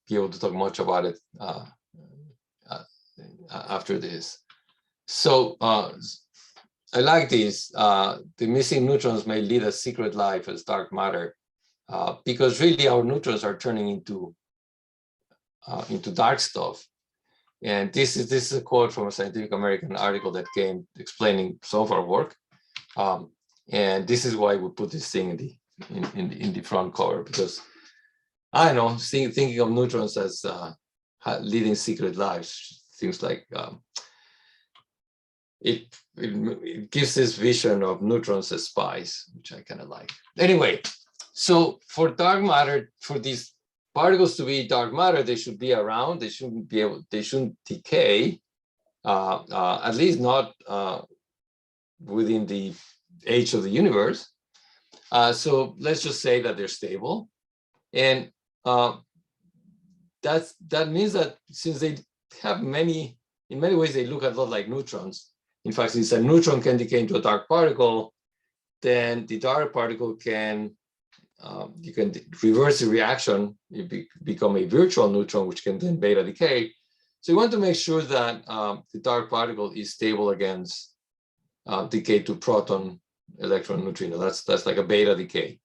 be able to talk much about it after this. So I like this. The missing neutrons may lead a secret life as dark matter, because really our neutrons are turning into dark stuff. And this is a quote from a Scientific American article that came explaining some of our work. And this is why we put this thing in the front cover, because I don't know, thinking of neutrons as leading secret lives, things like it gives this vision of neutrons as spies, which I kind of like. Anyway, so for dark matter, for these particles to be dark matter, they should be around. They shouldn't decay, at least not within the age of the universe. So let's just say that they're stable, and that means that since they have in many ways they look a lot like neutrons. In fact, since a neutron can decay into a dark particle, then the dark particle can you can reverse the reaction. You become a virtual neutron, which can then beta decay. So you want to make sure that the dark particle is stable against decay to proton, electron, neutrino. That's like a beta decay.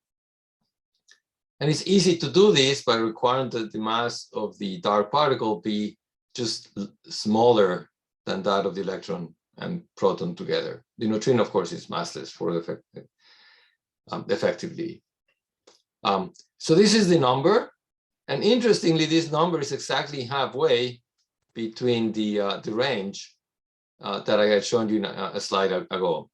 And it's easy to do this by requiring that the mass of the dark particle be just smaller than that of the electron and proton together. The neutrino, of course, is massless for effectively. So this is the number. And interestingly, this number is exactly halfway between the range that I had shown you in a slide ago.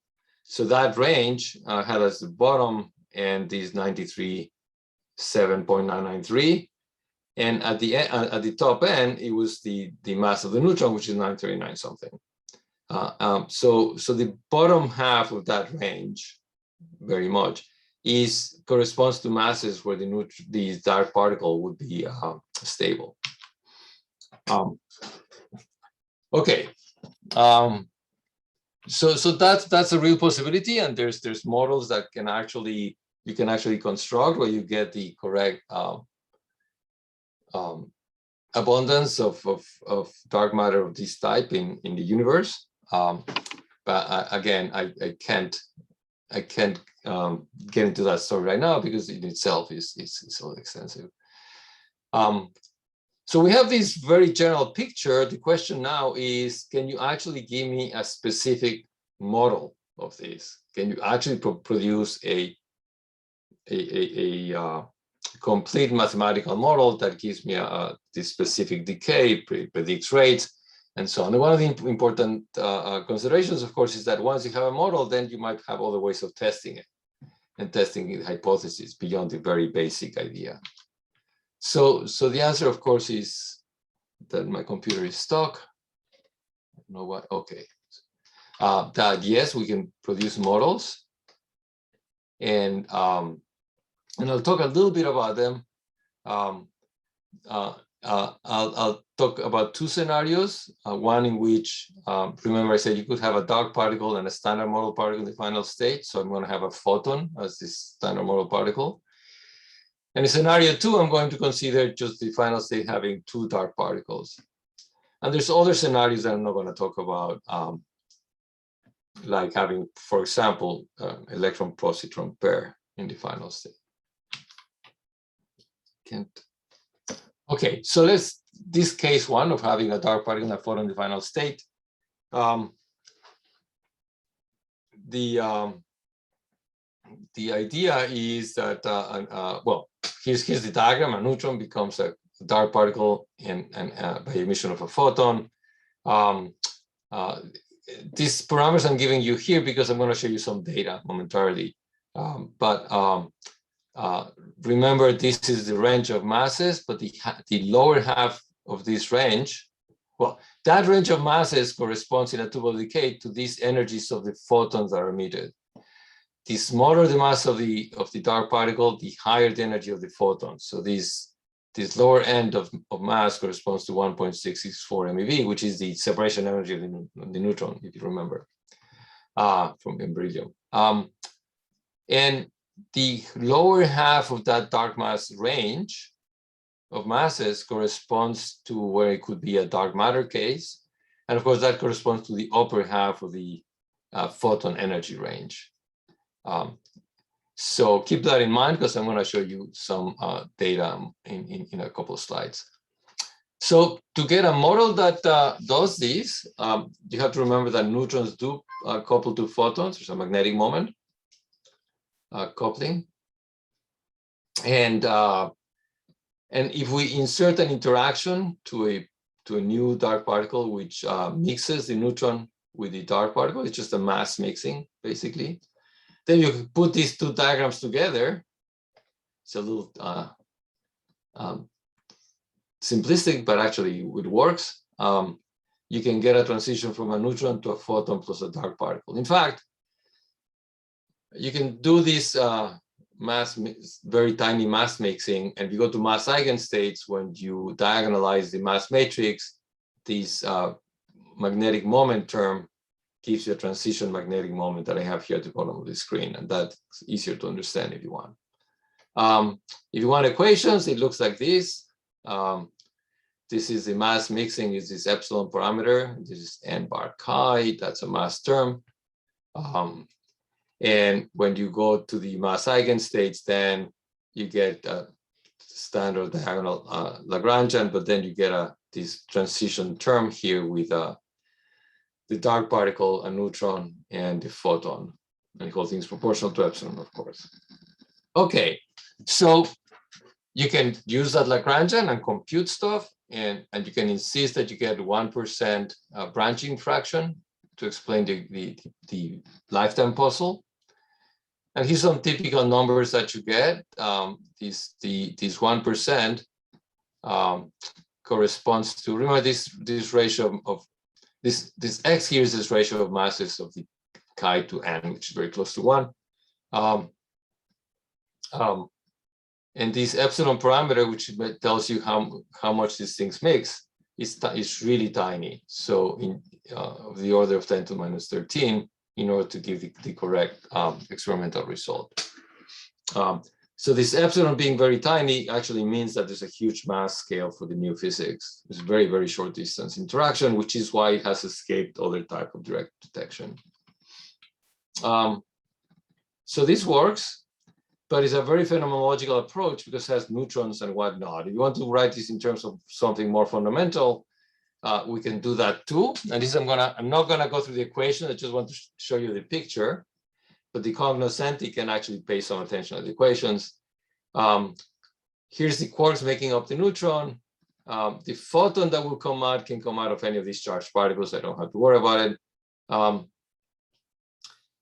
So that range had as the bottom and these 93.7.993, and at the top end it was the mass of the neutron, which is 939 something. So the bottom half of that range, very much, corresponds to masses where the dark particle would be stable. Okay. So that's a real possibility, and there's models that you can actually construct where you get the correct abundance of dark matter of this type in the universe. But again, I can't get into that story right now because in itself is so extensive. So we have this very general picture. The question now is, can you actually give me a specific model of this? Can you actually produce a complete mathematical model that gives me this specific decay, predicts rates, and so on? And one of the important considerations, of course, is that once you have a model, then you might have other ways of testing it and testing the hypothesis beyond the very basic idea. So the answer, of course, is that my computer is stuck. I don't know why. Okay. That yes, we can produce models, and I'll talk a little bit about them. I'll talk about two scenarios. One in which, remember I said you could have a dark particle and a standard model particle in the final state. So I'm going to have a photon as this standard model particle. And in scenario two, I'm going to consider just the final state having two dark particles. And there's other scenarios that I'm not going to talk about like having, for example, electron-positron pair in the final state. Okay, so this case one of having a dark particle and a photon in the final state. The idea is that, well, here's the diagram. A neutron becomes a dark particle by emission of a photon. These parameters I'm giving you here because I'm going to show you some data momentarily. Remember, this is the range of masses, but the lower half of this range, well, that range of masses corresponds in a two-body decay to these energies of the photons that are emitted. The smaller the mass of the dark particle, the higher the energy of the photons. So this lower end of mass corresponds to 1.664 MeV, which is the separation energy of the neutron, if you remember, from beryllium. And the lower half of that dark mass range of masses corresponds to where it could be a dark matter case. And of course, that corresponds to the upper half of the photon energy range. So keep that in mind because I'm going to show you some data in a couple of slides. So to get a model that does this, you have to remember that neutrons do couple to photons. There's a magnetic moment coupling. And if we insert an interaction to a new dark particle, which mixes the neutron with the dark particle, it's just a mass mixing, basically. Then you put these two diagrams together. It's a little simplistic, but actually it works. You can get a transition from a neutron to a photon plus a dark particle. In fact, you can do this very tiny mass mixing, and if you go to mass eigenstates, when you diagonalize the mass matrix, this magnetic moment term gives you a transition magnetic moment that I have here at the bottom of the screen, and that's easier to understand if you want. If you want equations, it looks like this. This is the mass mixing, is this epsilon parameter. This is n bar chi, that's a mass term. And when you go to the mass eigenstates, then you get a standard diagonal Lagrangian, but then you get this transition term here with the dark particle, a neutron, and the photon. And the whole thing is proportional to epsilon, of course. Okay, so you can use that Lagrangian and compute stuff, and you can insist that you get 1% branching fraction to explain the lifetime puzzle. And here's some typical numbers that you get. This 1% corresponds to, remember this ratio of this x here is this ratio of masses of the chi to n, which is very close to 1. And this epsilon parameter, which tells you how much these things mix, is really tiny. So of the order of 10 to minus 13 in order to give the correct experimental result. So this epsilon being very tiny actually means that there's a huge mass scale for the new physics. It's very, very short distance interaction, which is why it has escaped other type of direct detection. So this works, but it's a very phenomenological approach because it has neutrons and whatnot. If you want to write this in terms of something more fundamental, we can do that too. And this I'm not gonna go through the equation. I just want to show you the picture. But the cognoscenti can actually pay some attention to the equations. Here's the quarks making up the neutron. The photon that will come out can come out of any of these charged particles. I don't have to worry about it.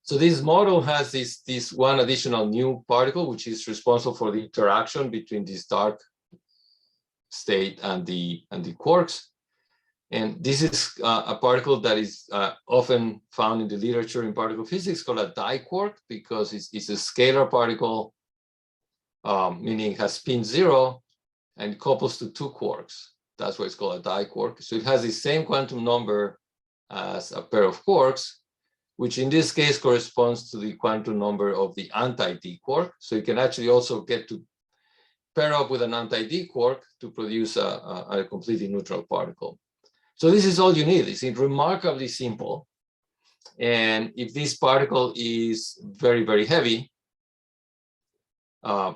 So this model has this one additional new particle, which is responsible for the interaction between this dark state and the quarks. And this is a particle that is often found in the literature in particle physics called a diquark because it's a scalar particle, meaning it has spin 0 and couples to two quarks. That's why it's called a diquark. So it has the same quantum number as a pair of quarks, which in this case corresponds to the quantum number of the anti-d quark. So you can actually also get to pair up with an anti-d quark to produce a completely neutral particle. So this is all you need. It's remarkably simple. And if this particle is very, very heavy,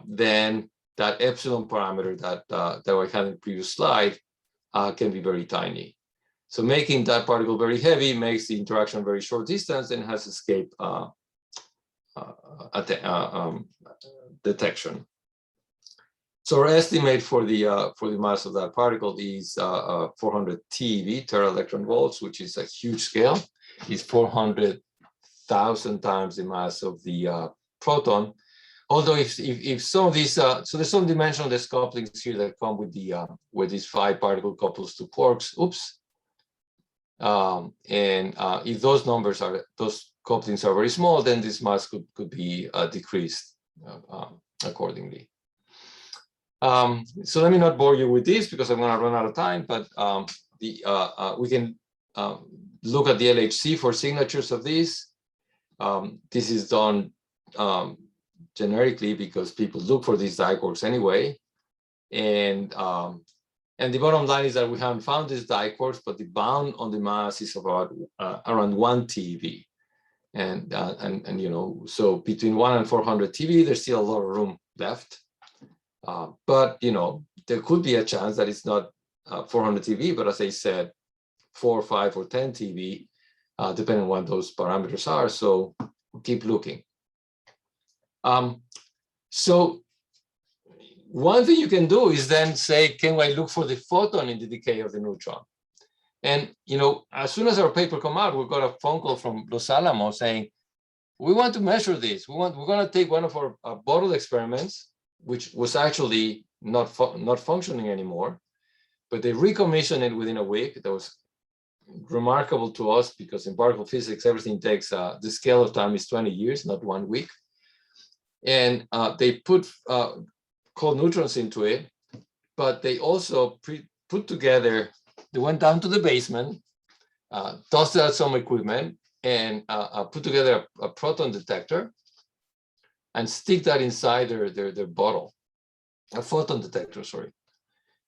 then that epsilon parameter that we had in the previous slide can be very tiny. So making that particle very heavy makes the interaction very short distance and has escape detection. So our estimate for the mass of that particle is 400 TeV, tera electron volts, which is a huge scale. It's 400,000 times the mass of the proton. Although if some of these, so there's some dimensional couplings here that come with the with these 5 particle couples to quarks. Oops. If those numbers are, those couplings are very small, then this mass could be decreased accordingly. So let me not bore you with this because I'm going to run out of time. But we can look at the LHC for signatures of these. This is done generically because people look for these diquarks anyway. And the bottom line is that we haven't found these diquarks, but the bound on the mass is about around 1 TeV. And you know, so between 1 and 400 TeV, there's still a lot of room left. But you know, there could be a chance that it's not 400 TeV, but as I said, 4, 5, or 10 TeV, depending on what those parameters are. So keep looking. So one thing you can do is then say, can I look for the photon in the decay of the neutron? And you know, as soon as our paper come out, we got a phone call from Los Alamos saying, we want to measure this. We're going to take one of our bottle experiments, which was actually not functioning anymore, but they recommissioned it within a week. That was remarkable to us because in particle physics, everything takes, the scale of time is 20 years, not 1 week. And they put cold neutrons into it, but they also put together, they went down to the basement, dusted out some equipment, and put together a proton detector and stick that inside their bottle, a photon detector, sorry.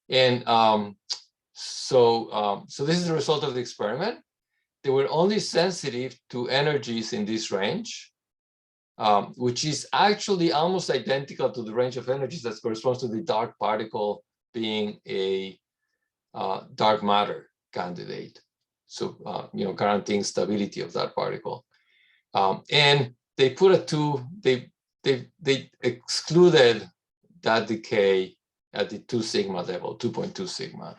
And so this is the result of the experiment. They were only sensitive to energies in this range, which is actually almost identical to the range of energies that corresponds to the dark particle being a dark matter candidate. So, you know, guaranteeing stability of that particle. And they put they excluded that decay at the 2 sigma level, 2.2 sigma.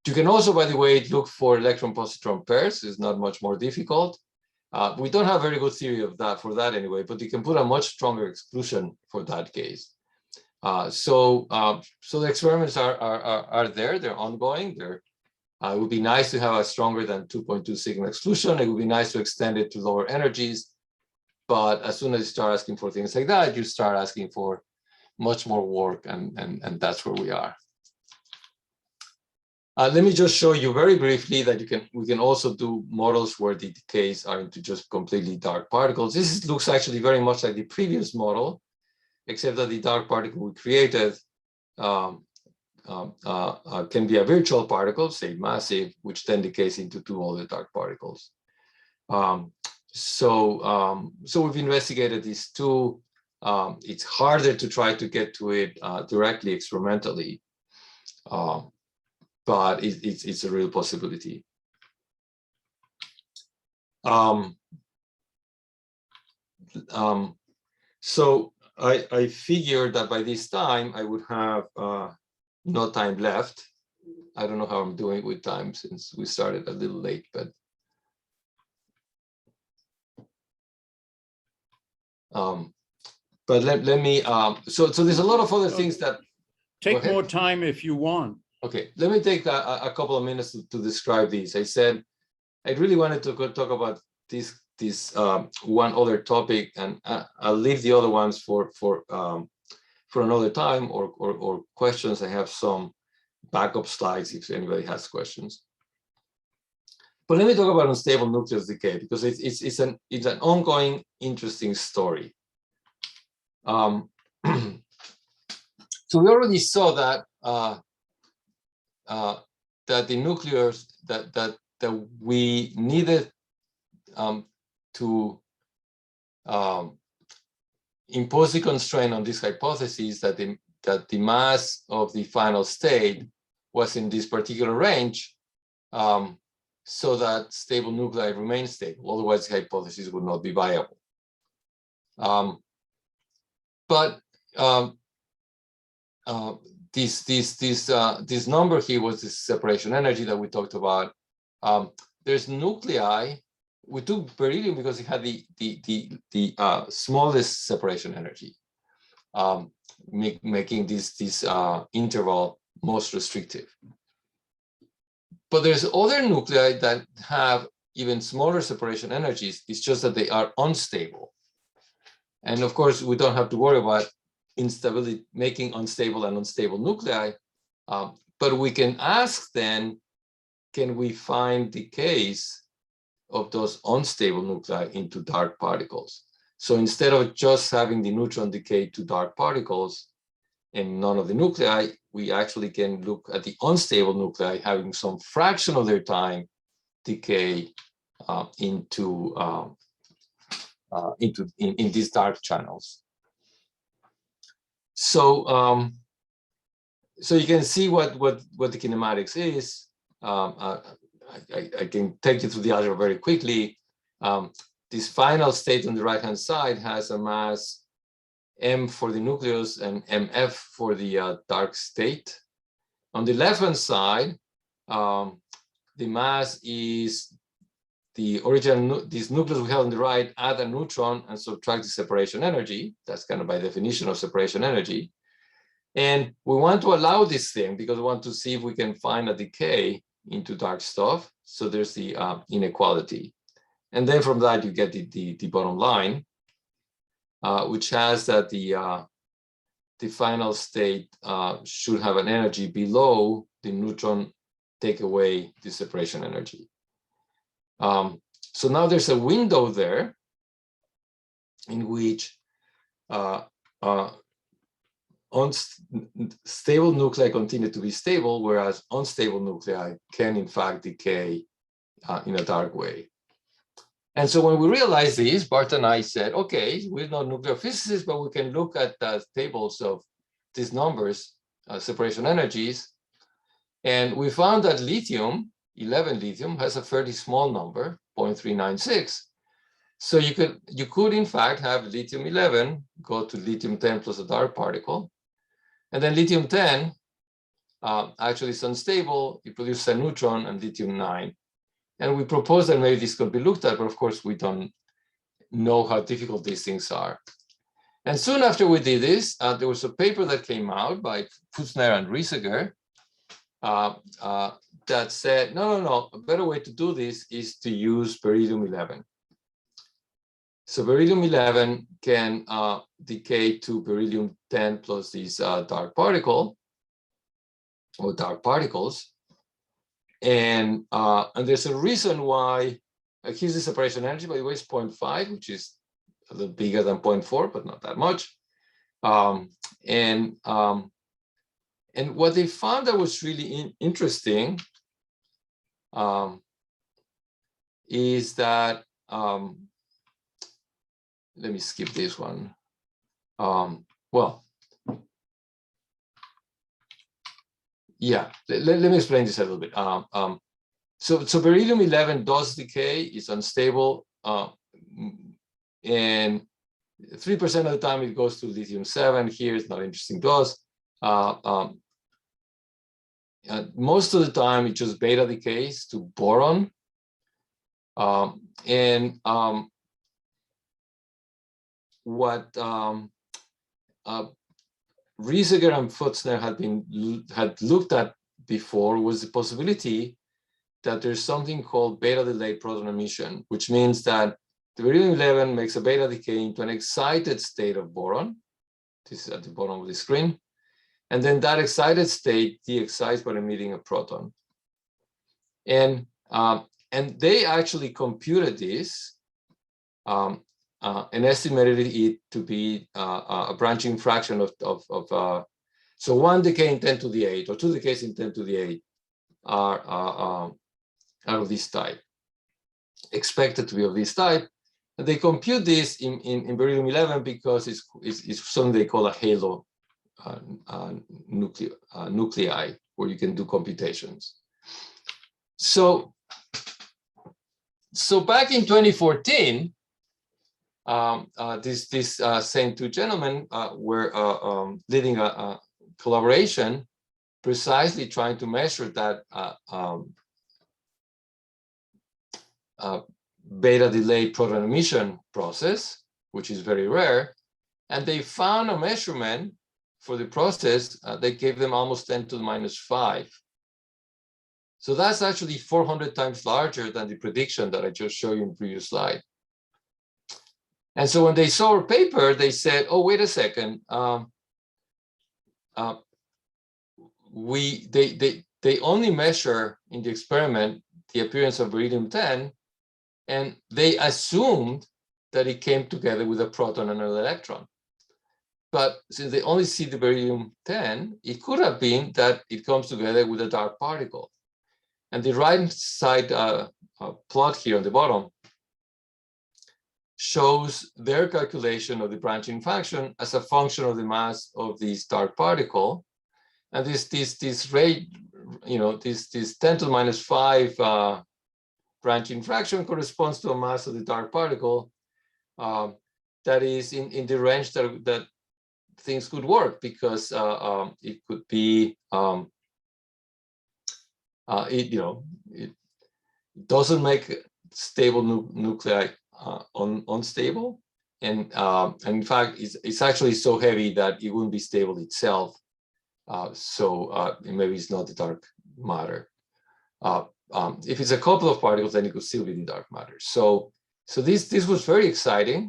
You can also, by the way, look for electron-positron pairs. It's not much more difficult. We don't have a very good theory of that for that anyway, but you can put a much stronger exclusion for that case. So the experiments are there, they're ongoing. It would be nice to have a stronger than 2.2 sigma exclusion. It would be nice to extend it to lower energies. But as soon as you start asking for things like that, you start asking for much more work, and that's where we are. Let me just show you very briefly that we can also do models where the decays are into just completely dark particles. This looks actually very much like the previous model, except that the dark particle we created can be a virtual particle, say massive, which then decays into 2 other dark particles. So we've investigated these 2. It's harder to try to get to it directly experimentally, but it's a real possibility. So I figured that by this time I would have no time left. I don't know how I'm doing with time since we started a little late, but let me so there's a lot of other things that
Take more time if you want.
Okay, let me take a couple of minutes to describe these. I said I really wanted to talk about this one other topic, and I'll leave the other ones for another time or questions. I have some backup slides if anybody has questions. But let me talk about unstable nucleus decay because it's an ongoing interesting story. So we already saw that that the nucleus that we needed to impose the constraint on this hypothesis that the mass of the final state was in this particular range, so that stable nuclei remain stable. Otherwise, the hypothesis would not be viable. This number here was the separation energy that we talked about. There's nuclei. We took beryllium because it had the smallest separation energy, making this interval most restrictive. But there's other nuclei that have even smaller separation energies. It's just that they are unstable. And of course, we don't have to worry about instability, making unstable and unstable nuclei. But we can ask then, can we find decays of those unstable nuclei into dark particles? So instead of just having the neutron decay to dark particles and none of the nuclei, we actually can look at the unstable nuclei having some fraction of their time decay in these dark channels. So so you can see what the kinematics is. I can take you through the algebra very quickly. This final state on the right-hand side has a mass m for the nucleus and mf for the dark state. On the left-hand side, the mass is the original, this nucleus we have on the right, add a neutron and subtract the separation energy. That's kind of by definition of separation energy. And we want to allow this thing because we want to see if we can find a decay into dark stuff. So there's the inequality. And then from that, you get the bottom line, which has that the final state should have an energy below the neutron take away the separation energy. So now there's a window there in which stable nuclei continue to be stable, whereas unstable nuclei can in fact decay in a dark way. And so when we realized this, Bart and I said, okay, we're not nuclear physicists, but we can look at the tables of these numbers, separation energies. And we found that lithium, 11 lithium, has a fairly small number, 0.396. So you could in fact have lithium 11 go to lithium 10 plus a dark particle. And then lithium 10 actually is unstable. It produces a neutron and lithium 9. And we propose that maybe this could be looked at, but of course we don't know how difficult these things are. And soon after we did this, there was a paper that came out by Pfutzner and Riesiger that said, no, a better way to do this is to use beryllium 11. So beryllium 11 can decay to beryllium 10 plus this dark particle or dark particles. And there's a reason why, here's the separation energy, by the way, is 0.5, which is a little bigger than 0.4, but not that much. And what they found that was really interesting is that, let me skip this one. Well, yeah, let me explain this a little bit. So beryllium 11 does decay, it's unstable, and 3% of the time it goes to lithium 7. Here it's not interesting to us. Most of the time it just beta decays to boron. What Riesiger and Pfutzner had looked at before was the possibility that there's something called beta delayed proton emission, which means that the beryllium 11 makes a beta decay into an excited state of boron. This is at the bottom of the screen. And then that excited state de-excites by emitting a proton. And they actually computed this and estimated it to be a branching fraction of so 1 decay in 10 to the 8 or 2 decays in 10 to the 8 are are of this type, expected to be of this type. And they compute this in beryllium-11 because it's something they call a halo nuclei, where you can do computations. So back in 2014, these same two gentlemen were leading a collaboration precisely trying to measure that beta delayed proton emission process, which is very rare. And they found a measurement for the process that gave them almost 10 to the -5. So that's actually 400 times larger than the prediction that I just showed you in the previous slide. And so when they saw our paper, they said, oh, wait a second. They only measure in the experiment the appearance of beryllium-10, and they assumed that it came together with a proton and an electron. But since they only see the beryllium-10, it could have been that it comes together with a dark particle. And the right side plot here on the bottom shows their calculation of the branching function as a function of the mass of this dark particle. And this rate, this 10 to the -5 branching fraction corresponds to a mass of the dark particle that is in the range that things could work, because it could be it doesn't make stable nuclei unstable, and in fact it's actually so heavy that it wouldn't be stable itself. So maybe it's not the dark matter. If it's a couple of particles, then it could still be the dark matter. So this was very exciting.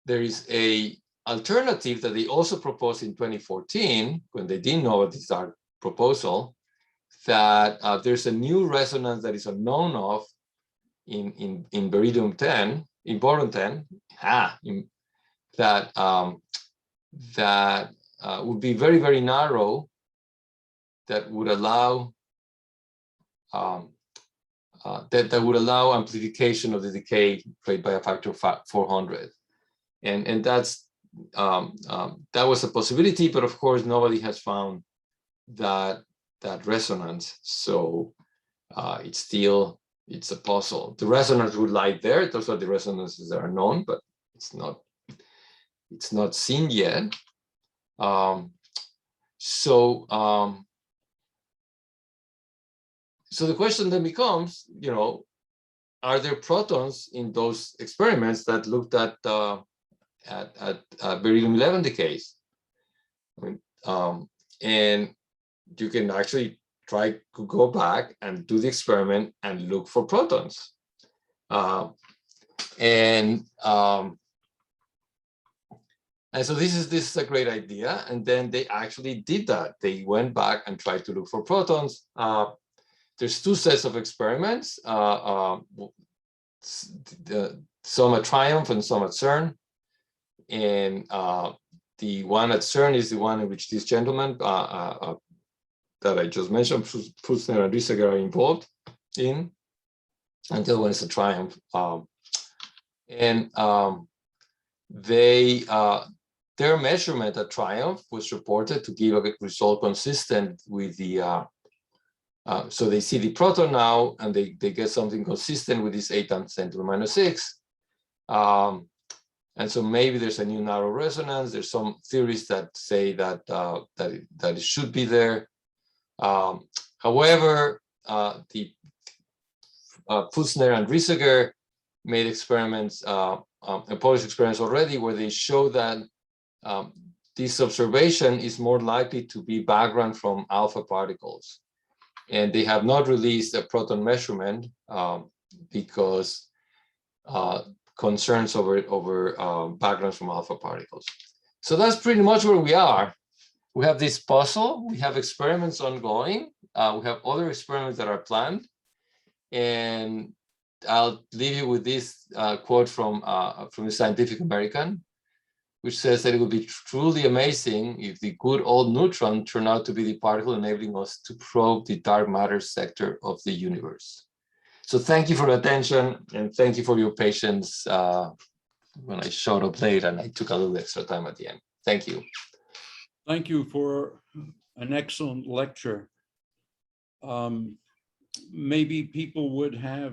There is a alternative that they also proposed in 2014 when they didn't know about this dark proposal, that there's a new resonance that is unknown of in beryllium-10, in boron-10, that would be very, very narrow, that would allow that would allow amplification of the decay rate by a factor of 400, and that's that was a possibility, but of course nobody has found that resonance. So it's a puzzle. The resonance would lie there. Those are the resonances that are known, but it's not seen yet. So the question then becomes, are there protons in those experiments that looked at beryllium-11 decays? And you can actually try to go back and do the experiment and look for protons. And so this is a great idea. And then they actually did that. They went back and tried to look for protons. There's two sets of experiments, some at Triumph and some at CERN. And the one at CERN is the one in which these gentlemen that I just mentioned, Prutzner and Rieseger, are involved in, and the other one is a Triumph. Their measurement at Triumph was reported to give a result consistent with the, so they see the proton now, and they get something consistent with this 8 times 10 to the -6. And so maybe there's a new narrow resonance. There's some theories that say that it should be there. However, the Prutzner and Rieseger made experiments, published experiments already, where they show that this observation is more likely to be background from alpha particles. And they have not released a proton measurement because concerns over backgrounds from alpha particles. So that's pretty much where we are. We have this puzzle. We have experiments ongoing. We have other experiments that are planned. And I'll leave you with this quote from the Scientific American. which says that it would be truly amazing if the good old neutron turned out to be the particle enabling us to probe the dark matter sector of the universe. So thank you for the attention, and thank you for your patience when I showed up late and I took a little extra time at the end. Thank you.
Thank you for an excellent lecture. Maybe people would have